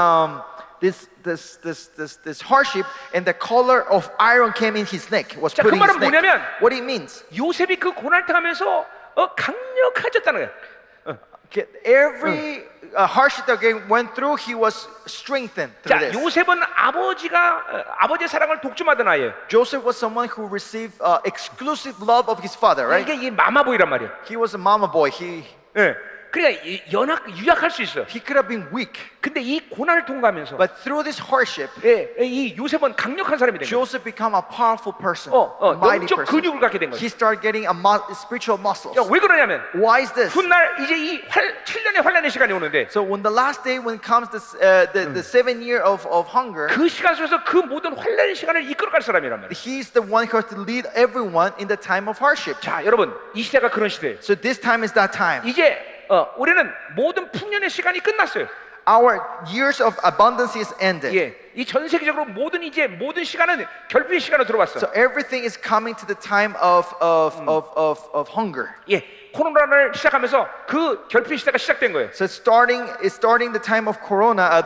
this hardship, and the color of iron came in his neck. Was 자, put 그 in his 말은 neck. 뭐냐면 What it means? 요셉이 그 고난을 당하면서 강력해졌다는 거야. Every hardship that he went through, he was strengthened through 자, this. 요셉은 아버지의 사랑을 독점하던 아이예요. Joseph was someone who received exclusive love of his father, right? 이게 이 마마보이란 말이야. He was a mama boy. 예. 그러니까 유약할 수 있어요. He could have been weak, 근데 이 고난을 통과하면서 but through this hardship, 이 요셉은 강력한 사람이 된 거예요. Joseph became a powerful person, a mighty 영적 person. 근육을 갖게 된 거예요. He started getting spiritual muscles. 왜 그러냐면 Why is this? 훗날 이제 이 7년의 환란의 시간이 오는데 So when the last day, when comes the 7 year of hunger, 그 시간 속에서 그 모든 환란의 시간을 이끌어갈 사람이란 말이에요. he's the one who has to lead everyone in the time of hardship. 자, 여러분, 이 시대가 그런 시대예요. So this time is that time. 이제 우리는 모든 풍년의 시간이 끝났어요. Our years of abundance is ended. 예, 이 전 세계적으로 모든 시간은 결핍의 시간으로 들어왔어. So everything is coming to the time of hunger. 예, 코로나를 시작하면서 그 결핍 시대가 시작된 거예요. So it's starting the time of Corona,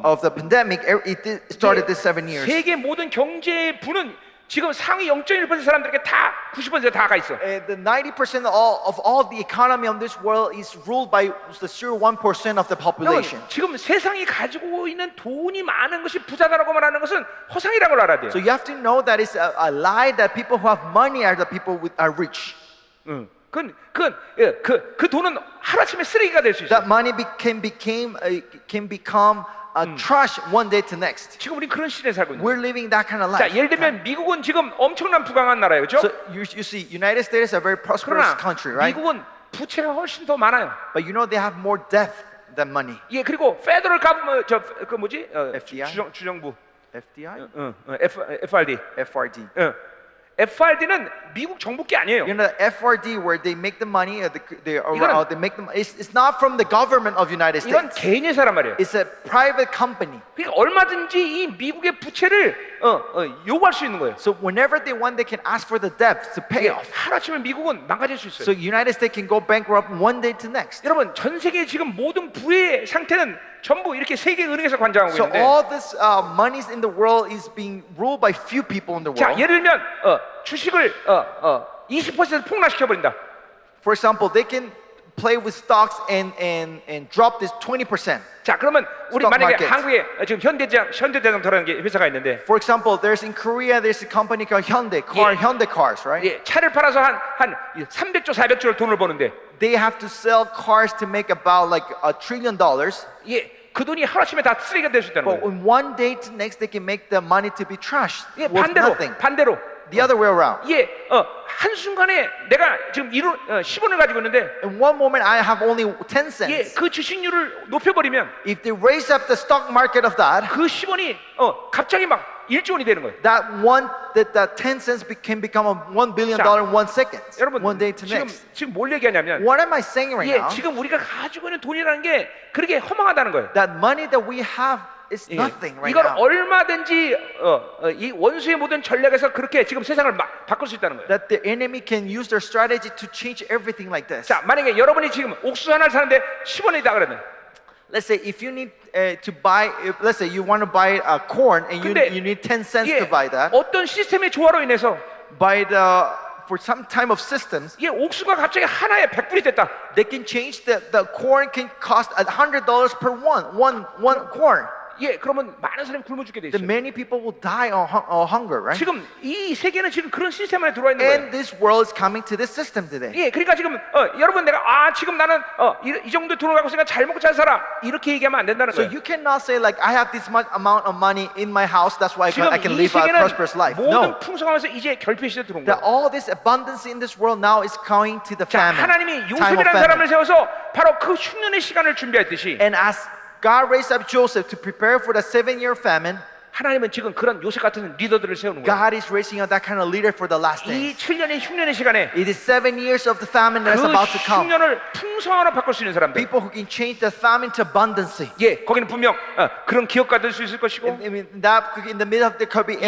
of the pandemic. It started this 7 years. 세계 모든 경제의 부는 지금 상위 0.1% 사람들에게 다 90% 다 가 있어. The 90% of all the economy of this world is ruled by the 0.1% of the population. 여러분, 지금 세상이 가지고 있는 돈이 많은 것이 부자다라고 말하는 것은 허상이라는 걸 알아야 돼요. So you have to know that it's a lie that people who have money are the people who are rich. 그 돈은 하루아침에 쓰레기가 될 수 있어. That money can become trash one day to next. 지금 우리 그런 시대에 살고 있는 거예요. We're living that kind of 자, life. 예를 들면 미국은 지금 엄청난 부강한 나라예요, 그렇죠? So you see, United States is a very prosperous 그러나 country, right? 미국은 부채가 훨씬 더 많아요. But you know they have more debt than money. 예, 그리고 페더럴 FDI? 주정부 FDI? FRD. FRD. FRD는 미국 정부 게 아니에요. You know the FRD where they make the money, 이거는- they make them. It's not from the government of United 이건 States. 개인의 사람 말이에요. It's a private company. 그러니까 얼마든지 이 미국의 부채를 요구할 수 있는 거예요. So whenever they want, they can ask for the debt to pay off. 하루아침에 미국은 망가질 수 So 있어요. United States can go bankrupt one day to next. 여러분, 전 세계 지금 모든 부의 상태는 전부 이렇게 세계 은행에서 관장하고 So 있는데, all this monies in the world is being ruled by few people in the 자, world. 예를 들면 주식을 20% 폭락시켜 버린다. For example, they can play with stocks and drop this 20%. 자, 그러면 우리 Stock 만약에 market. 한국에 지금 현대자동차라는 게 회사가 있는데, For example, there's in Korea there's a company called Hyundai Cars, right? 예, 차를 팔아서 한 300조, 400조를 돈을 버는데, They have to sell cars to make about like $1 trillion. 예, 그 돈이 하루아침에 다 쓰레기가 될 수 있다는 But 거예요. in one day to next, they can make the money to be trash, 예, worth nothing. 반대로. The other way around. 예, 한 순간에 내가 지금 10원을 가지고 있는데, In one moment, I have only 10 예, cents. 그 주식률을 높여버리면 If they raise up the stock market of that, 그 10원이 갑자기 막 1조 원이 되는 거예요. that 10 cents can become a $1 billion in 1 second, 여러분, one day to next. 지금 뭘 얘기하냐면, What am I saying right 예, now? 지금 우리가 가지고 있는 돈이라는 게 그렇게 허망하다는 거예요. That money that we have is 예, nothing right 이걸 now. 얼마든지 이 원수의 모든 전략에서 그렇게 지금 세상을 막 바꿀 수 있다는 거예요. That the enemy can use their strategy to change everything like this. 자, 만약에 여러분이 지금 옥수수 하나를 사는데 10원이다 그러면, Let's say if you need to buy, let's say you want to buy corn and 근데, you need 10 cents 예, to buy that. 어떤 시스템의 조화로 인해서 For some time of systems, 이 옥수수가 갑자기 하나에 100불이 됐다. they can change the corn can cost $100 per one corn. 예, 그러면 많은 사람이 굶어 죽게 돼 Then 있어요. many people will die of hunger, right? 지금 이 세계는 지금 그런 시스템 안에 들어와 있는 거예요. And this world is coming to this system today. 예, 그러니까 지금 여러분 내가 지금 나는 이 정도 돈을 갖고 있으니까 잘 먹고 잘 살아 이렇게 얘기하면 안 된다는 So 거예요. you cannot say like I have this much amount of money in my house, that's why 지금 I can 이 live a 세계는 prosperous life. 모든 No, 풍성하면서 이제 결핍 시대 들어온 that 거예요. all this abundance in this world now is coming to the 자, famine, 하나님이 time of 요셉이라는 사람을 famine. 세워서 바로 그 흉년의 시간을 준비했듯이, And as God raised up Joseph to prepare for the 7-year famine, 하나님은 지금 그런 요셉 같은 리더들을 세우는 거예요. God is raising up that kind of leader for the last 이 days. 7년의 흉년의 시간에 It is 7 years of the famine that's 그 about to come. 흉년을 풍성하로 바꿀 수 있는 사람들. People who can change the famine to abundance. 예, 거기는 분명 그런 기업가 될 수 있을 것이고, I mean, in the middle of there could be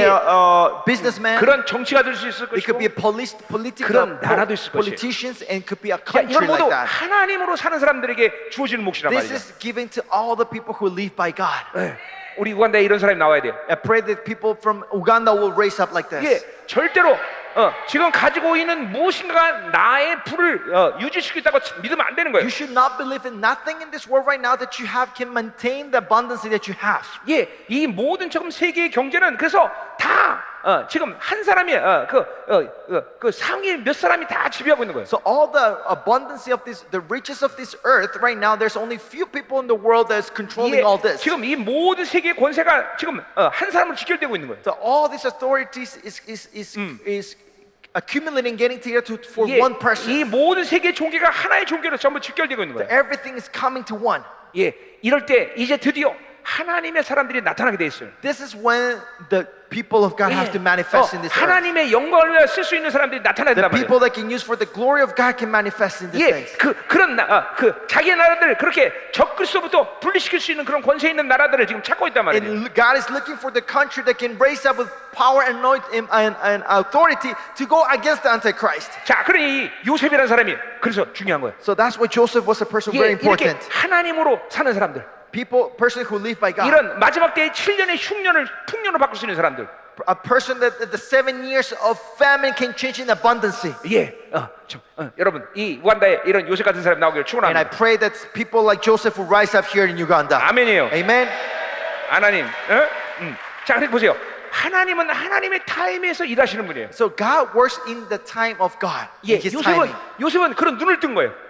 businessmen. 그런 정치가 될 수 있을 It could be 것이고, a political 그런 나라도 있을 것이에요. politicians and could be a 자, 이건 country like 모두 that. 하나님으로 사는 사람들에게 주어지는 몫이란 This 말이죠. is given to all the people who live by God. 우리 우간다에 이런 사람이 나와야 돼요. I pray that people from Uganda will raise up like 예, this. 절대로 지금 가지고 있는 무엇인가 나의 불을 유지시키겠다고 믿으면 안 되는 거예요. You should not believe in nothing in this world right now that you have can maintain the abundance that you have. 예, 이 모든 지금 세계의 경제는 그래서 다 지금 한 사람이 그 상위 몇 사람이 다 지배하고 있는 거예요. So all the abundance of this, the riches of this earth right now, there's only few people in the world that's controlling all this. 지금 이 모든 세계의 권세가 지금 한 사람으로 직결되고 있는 거예요. So all these authorities is accumulating, getting together for 예, one person. 이 모든 세계의 종교가 하나의 종교로 전부 직결되고 있는 거예요. Everything is coming to one. 예, 이럴 때 이제 드디어 하나님의 사람들이 나타나게 돼 있어요. This is when the people of God have to manifest in this earth. 하나님의 영광을 위해 쓸 수 있는 사람들이 나타나야 The 된단 말이에요. people that can use for the glory of God can manifest in these 예, days. 그런 자기 나라들 그렇게 적그리스도부터 분리시킬 수 있는 그런 권세 있는 나라들을 지금 찾고 있단 말이에요. And God is looking for the country that can raise up with power and authority to go against the Antichrist. 자, 그러니 이 요셉이라는 사람이 그래서 중요한 거예요. So that's why Joseph was a person very 예, 이렇게 important. 하나님으로 사는 사람들, Person who live by God. 이런 마지막 때의 7년의 흉년을 풍년으로 바꿀 수 있는 사람들. A person that the 7 years of famine can change in abundance. 예, 여러분 이 우간다에 이런 요셉 같은 사람이 나오기를 And I 축원합니다. pray that people like Joseph will rise up here in Uganda. 아멘이에요. Amen. 하나님, 자, 그렇게 보세요. 하나님은 하나님의 타임에서 일하시는 분이에요. So God works in the time of God. 예, In His timing. 요셉은 그런 눈을 뜬 거예요.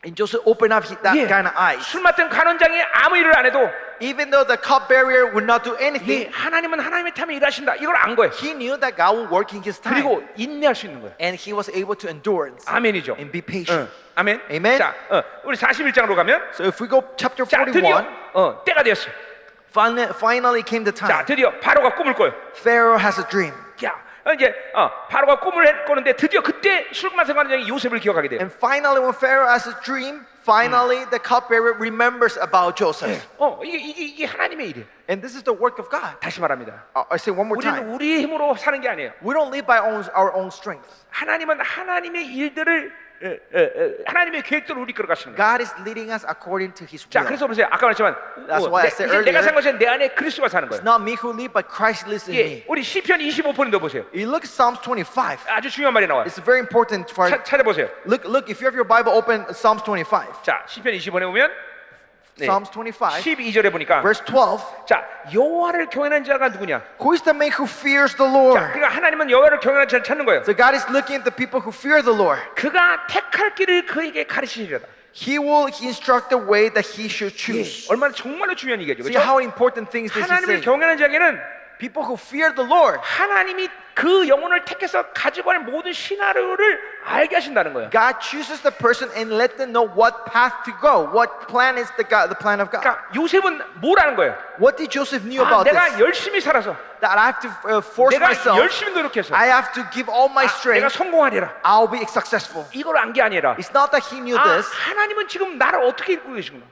And Joseph opened up that 예, kind of eyes. 술 맡은 간원장이 아무 일을 안 해도 Even though the cupbearer would not do 예, anything, 하나님은 하나님의 타임에 일하신다. 이걸 안 거예요. he knew that God would work in His time. 그리고 인내할 수 있는 거예요. And he was able to endure 아멘이죠. and be patient. 아멘. Amen. 자, 우리 41장으로 가면 So if we go chapter 자, 드디어 41, 때가 되었어. finally came the 자, time. 드디어 바로가 꿈을 꿔요. Pharaoh has a dream. 야, 이제 바로가 꿈을 꾸는데 드디어 그때 술마신 관장이 요셉을 기억하게 돼요. And finally, when Pharaoh has a dream, finally the cupbearer remembers about Joseph. 이게 하나님의 일이에요. And this is the work of God. 다시 말합니다. I say one more 우리는 time. 우리의 힘으로 사는 게 아니에요. We don't live by our own strength. 하나님은 하나님의 일들을 하나님의 계획대로 우리 끌어가시는 거예요. God is leading us according to His 자, will. 그래서 보세요. 아까 말했지만 That's why I said 이제 내가 earlier, 산 것이 내 안에 그리스도가 사는 It's 거예요. not me who live, but Christ lives in 예, me. 우리 시편 25편도 보세요. You look at Psalms 25. 아주 중요한 말이 나와요. It's very important for. 찾아보세요. Look. If you have your Bible open, Psalms 25. 자, 시편 25편에 보면 Psalms 25, 12절에 보니까 verse 12. 자, 여호와를 경외하는 자가 누구냐? Who is the man who fears the 자, Lord? 그러니까 하나님은 여호와를 경외하는 자를 찾는 거예요. So God is looking at the people who fear the Lord. 그가 택할 길을 그에게 가르치시리라. He will instruct the way that he should 예, choose. 얼마나 정말로 중요한 얘기죠. See 그렇죠? how important things this is 하나님을 saying. 경외하는 자에게는 People who fear the Lord, 하나님이 그 영혼을 택해서 가지고 갈 모든 시나리오를 알게 하신다는 거예요. God chooses the person and let them know what path to go. What plan is the plan of God. 그러니까 요셉은 뭘 아는 거예요? What did Joseph knew about 내가 this? 열심히 살아서 That I have to force 내가 myself. 열심히 노력해서 I have to give all my 내가 strength. 성공하리라. I'll be successful. 이걸 안 게 아니라 It's not that he knew this. 하나님은 지금 나를 어떻게 이끌고 계시구나.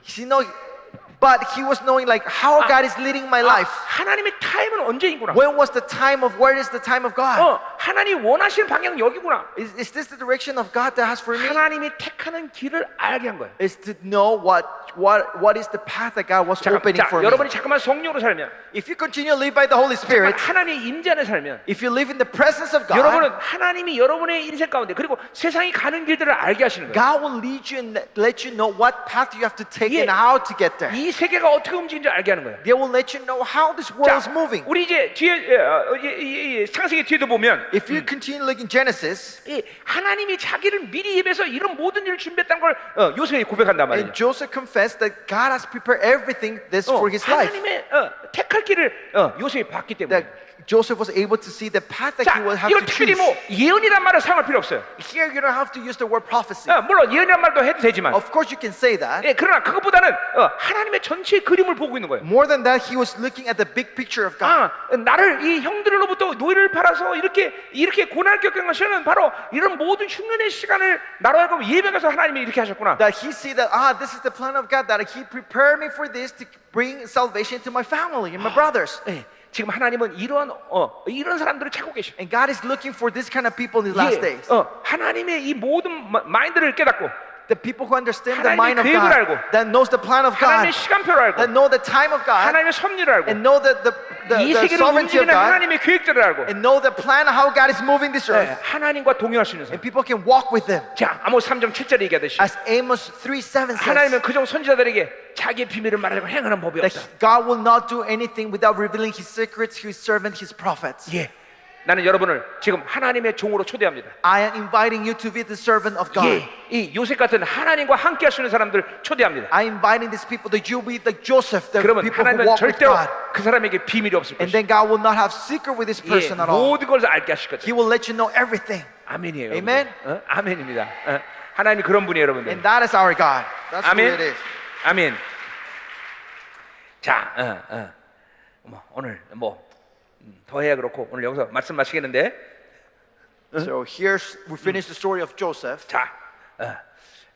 But he was knowing like how God is leading my life. 하나님의 타임은 언제이구나. When was the time of? Where is the time of God? 하나님 원하시는 방향은 여기구나. Is this the direction of God that has for me? 하나님이 택하는 길을 알게 한 거예요. Is to know what is the path that God was opening for me. 여러분이 잠깐만 성령으로 살면, If you continue to live by the Holy Spirit, 하나님의 임재 안에 살면, if you live in the presence of 여러분은 God, 하나님이 여러분의 인생 가운데 그리고 세상이 가는 길들을 알게 하시는 거예요. God will lead you and let you know what path you have to take 예, and how to get there. 이 세계가 어떻게 움직이는지 알게 하는 거예요. They will let you know how this world is moving. 우리 이제 뒤에 창세기 뒤에도 보면 If you continue looking Genesis, 하나님이 자기를 미리 예배해서 이런 모든 일을 준비했다는 걸 요셉이 고백한단 말이에요. and Joseph confessed that God has prepared everything this for his life. 하나님의 택할 길을 요셉이 봤기 때문에. That Joseph was able to see the path that 자, he will have 이걸 to 특별히 choose. 뭐 예언이란 말을 사용할 필요 없어요. Here you don't have to use the word prophecy. 물론 예언이란 말도 해도 되지만, Of course you can say that. 그러나 그것보다는 하나님의 전체 그림을 보고 있는 거예요. More than that, he was looking at the big picture of God. 나를 이 형들로부터 노예를 팔아서 이렇게 고난을 겪은 것은 바로 이런 모든 흉년의 시간을 나로 하여금 예배해서 하나님이 이렇게 하셨구나. That he see that this is the plan of God. That he prepared me for this to bring salvation to my family and my brothers. 지금 하나님은 이런 사람들을 찾고 계셔. And God is looking for this kind of people in these last days. 하나님의 이 모든 마인드를 깨닫고 The people who understand the 하나님의 mind of 계획을 God, 알고, that knows the plan of God, 하나님의 시간표를 알고, that know the time of God, 하나님의 섭리를 알고, and know 이 the 세계를 sovereignty of 움직이는 God, 하나님의 계획들을 알고, and know the plan of how God is moving this 네, earth, 하나님과 동행할 수 있는 사람. and people can walk with them. 자, 아모스 3장 7절에 얘기하듯이 As Amos 3:7 says, 하나님은 그종 선지자들에게 자기의 비밀을 말하려고 행하는 법이 that 없다. God will not do anything without revealing His secrets to His servant, His prophets. 예, 나는 여러분을 지금 하나님의 종으로 초대합니다. I am inviting you to be the servant of God. 예, 이 요셉 같은 하나님과 함께할 수 있는 사람들 초대합니다. I am inviting these people that you be like Joseph, the 그러면 people who 하나님은 walk with 절대로 God. 그 사람에게 비밀이 없을 And 것이다. then God will not have secret with this 예, person at all. 모든 것을 알게 하실 He 거다. will let you know everything. 아멘이에요. Amen. 여러분들. 아멘입니다. 하나님이 그런 분이에요, 여러분들. And that is our God. That's who 아멘. it is. 아멘. 자, 오늘 더 해야 그렇고 오늘 여기서 말씀 마치겠는데. So we finish the story of Joseph. 자,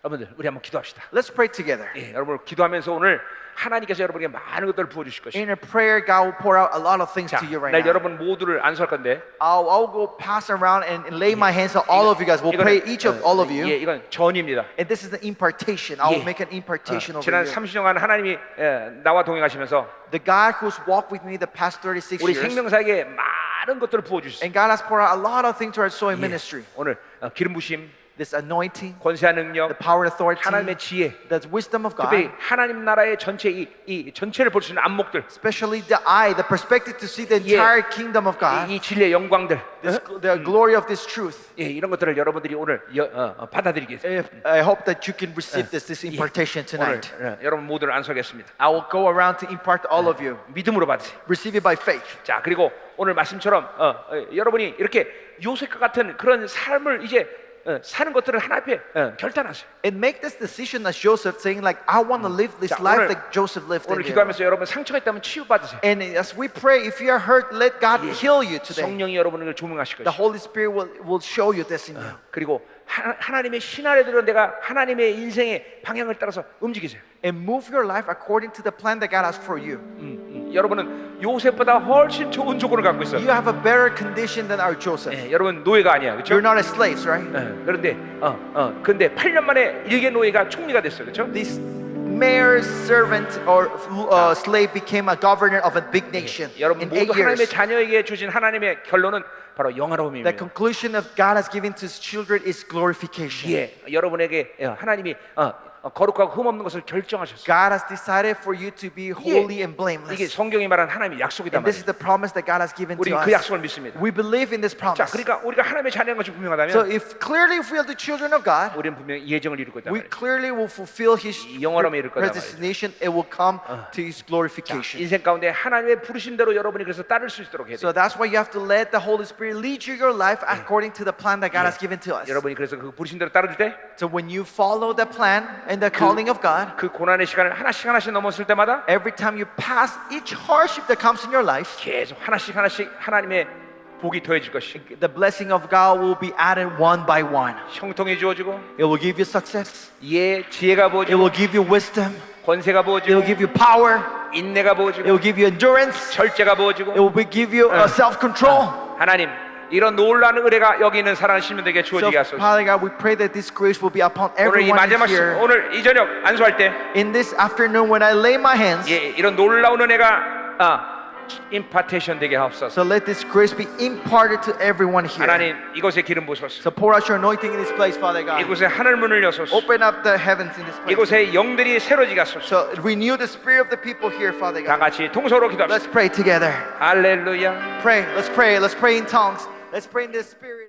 여러분들 우리 한번 기도합시다. Let's pray together. 예, 여러분 기도하면서 오늘 하나님께서 여러분에게 많은 것들을 부어주실 것이에요. In a prayer, God will pour out a lot of things 자, to you right 날 now. 여러분 모두를 안수할 건데. I'll go pass around and lay my hands on all of you guys. We'll pray each of all of 예, you. 이건 전입니다. And this is the impartation. I will 예. make an impartation over 지난 you. 30년간 하나님이 나와 동행하시면서 The God who's walked with me the past 36 우리 years. 생명사에게 많은 것들을 부어주셨어요. And God has poured out a lot of things to our soul 예. ministry. 오늘 기름 부심, This anointing, 권세한 the 능력, power and authority, 하나님의 지혜, the wisdom of 특별히 God, 하나님 나라의 전체 이 전체를 볼 수 있는 안목들, especially the eye, the perspective to see the 예. entire kingdom of God, 이 진리의 영광들, the glory of this truth. 예, 이런 것들을 여러분들이 오늘 받아들이겠습니다. I hope that you can receive this impartation 오늘 tonight. 여러분 모두를 안수하겠습니다. I will go around to impart to all of you. 믿음으로 받으세요. Receive it by faith. 자, 그리고 오늘 말씀처럼 여러분이 이렇게 요셉과 같은 그런 삶을 이제 사는 것들을 하나 앞에 결단하세요. And make this decision as Joseph, saying like, I want to live this 자, life 오늘- like Joseph lived 오늘 in here. 기도하면서 여러분 상처가 있다면 치유받으세요. And as we pray, if you are hurt, let God heal you today. 성령이 여러분을 조명하실 The 것이고 Holy Spirit will show you this in you. 그리고 하나님의 신하들은 내가 하나님의 인생의 방향을 따라서 움직이세요. And move your life according to the plan that God has for you. 여러분은 요셉보다 훨씬 좋은 조건을 갖고 있어요. You have a better condition than our Joseph. 여러분 노예가 아니야, 그렇죠? You're not as slaves, right? 그런데 근데 8년 만에 일개 노예가 총리가 됐어요, 그렇죠? This mayor's servant or slave became a governor of a big nation 여러분 in 모두 8 하나님의 years. 자녀에게 주신 하나님의 결론은 바로 영화로움입니다. The conclusion of God has given to His children is glorification. 예, 여러분에게 하나님이 거룩하고 흠없는 것을 결정하셨어요. God has decided for you to be holy and 이게 blameless. 성경이 말한 하나님의 약속이다 And this is 말이에요. the promise that God has given 우리 to 그 us. 약속을 믿습니다. We believe in this 자, promise. 그러니까 우리가 하나님의 자녀인 것이 So 분명하다면 if we are the children of God, 우리는 분명히 예정을 이룰 거다 we 말이에요. clearly will fulfill His 영원함에 이를 거다 말이에요. predestination. It will come to His glorification. 인생 가운데 하나님의 부르심대로 여러분이 그래서 따를 수 있도록 해야 돼요. So that's why you have to let the Holy Spirit lead you your life according to the plan that God has given to us. 여러분이 그래서 그 부르심대로 따를 때 그 So when you follow the plan and the calling of God, 고난의 시간을 하나씩 넘었을 때마다 every time you pass each hardship that comes in your life, 계속 하나씩 하나님의 복이 더해질 것이. the blessing of God will be added one by one. 형통이 주어지고 It will give you success. 지혜가 It 부어지고 will give you wisdom. 권세가 It 부어지고 will give you power. 인내가 It 부어지고 will give you endurance. 절제가 It 부어지고 will give you self-control. 하나님 이런 놀라운 은혜가 여기 있는 사랑하는 시민들에게 So, 주어지게 하소서. Father God, we pray that this grace will be upon 오늘 이 everyone 마지막 here. 오늘 이 저녁 안수할 때 In this afternoon, when I lay my hands, 이런 놀라운 은혜가 임파테이션 되게 하옵소서. so let this grace be imparted to everyone here. 하나님 이곳에 기름 부으소서. So pour out your anointing in this place, Father God. 이곳에 하늘 문을 여소서. Open up the heavens in this place. 이곳에 영들이 새로지게 하소서. So renew the spirit of the people here, Father 다 God. 같이 통서로 기도합시다. Let's pray together. 할렐루야. Pray. Let's pray. Let's pray in tongues. Let's pray in the spirit.